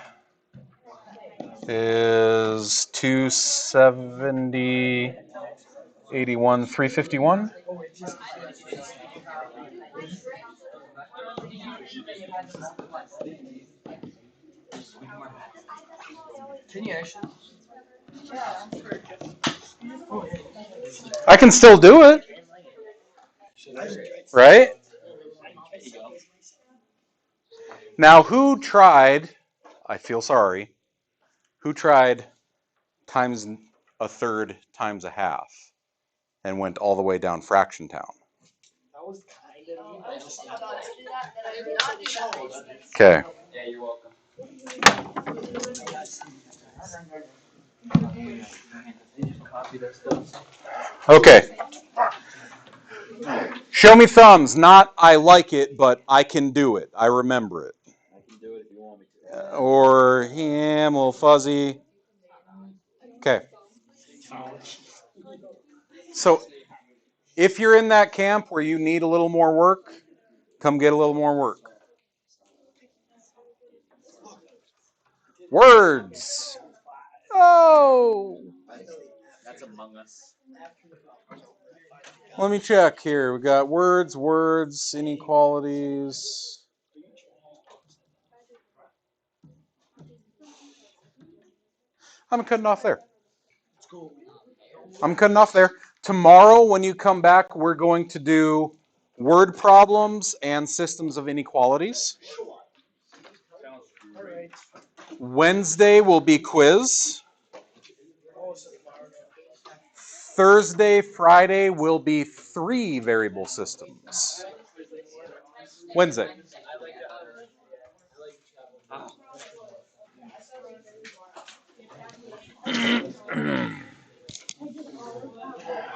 is 270, 81, 351. I can still do it, right? Now, who tried, I feel sorry, who tried times a third times a half and went all the way down fraction town? Okay. Yeah, you're welcome. Okay. Show me thumbs, not I like it, but I can do it. I remember it. I can do it if you want me to. Or, yeah, I'm a little fuzzy. Okay. So, if you're in that camp where you need a little more work, come get a little more work. Words. Oh. That's Among Us. Let me check here. We got words, inequalities. I'm cutting off there. I'm cutting off there. Tomorrow, when you come back, we're going to do word problems and systems of inequalities. Wednesday will be quiz. Thursday, Friday will be 3 variable systems. Wednesday.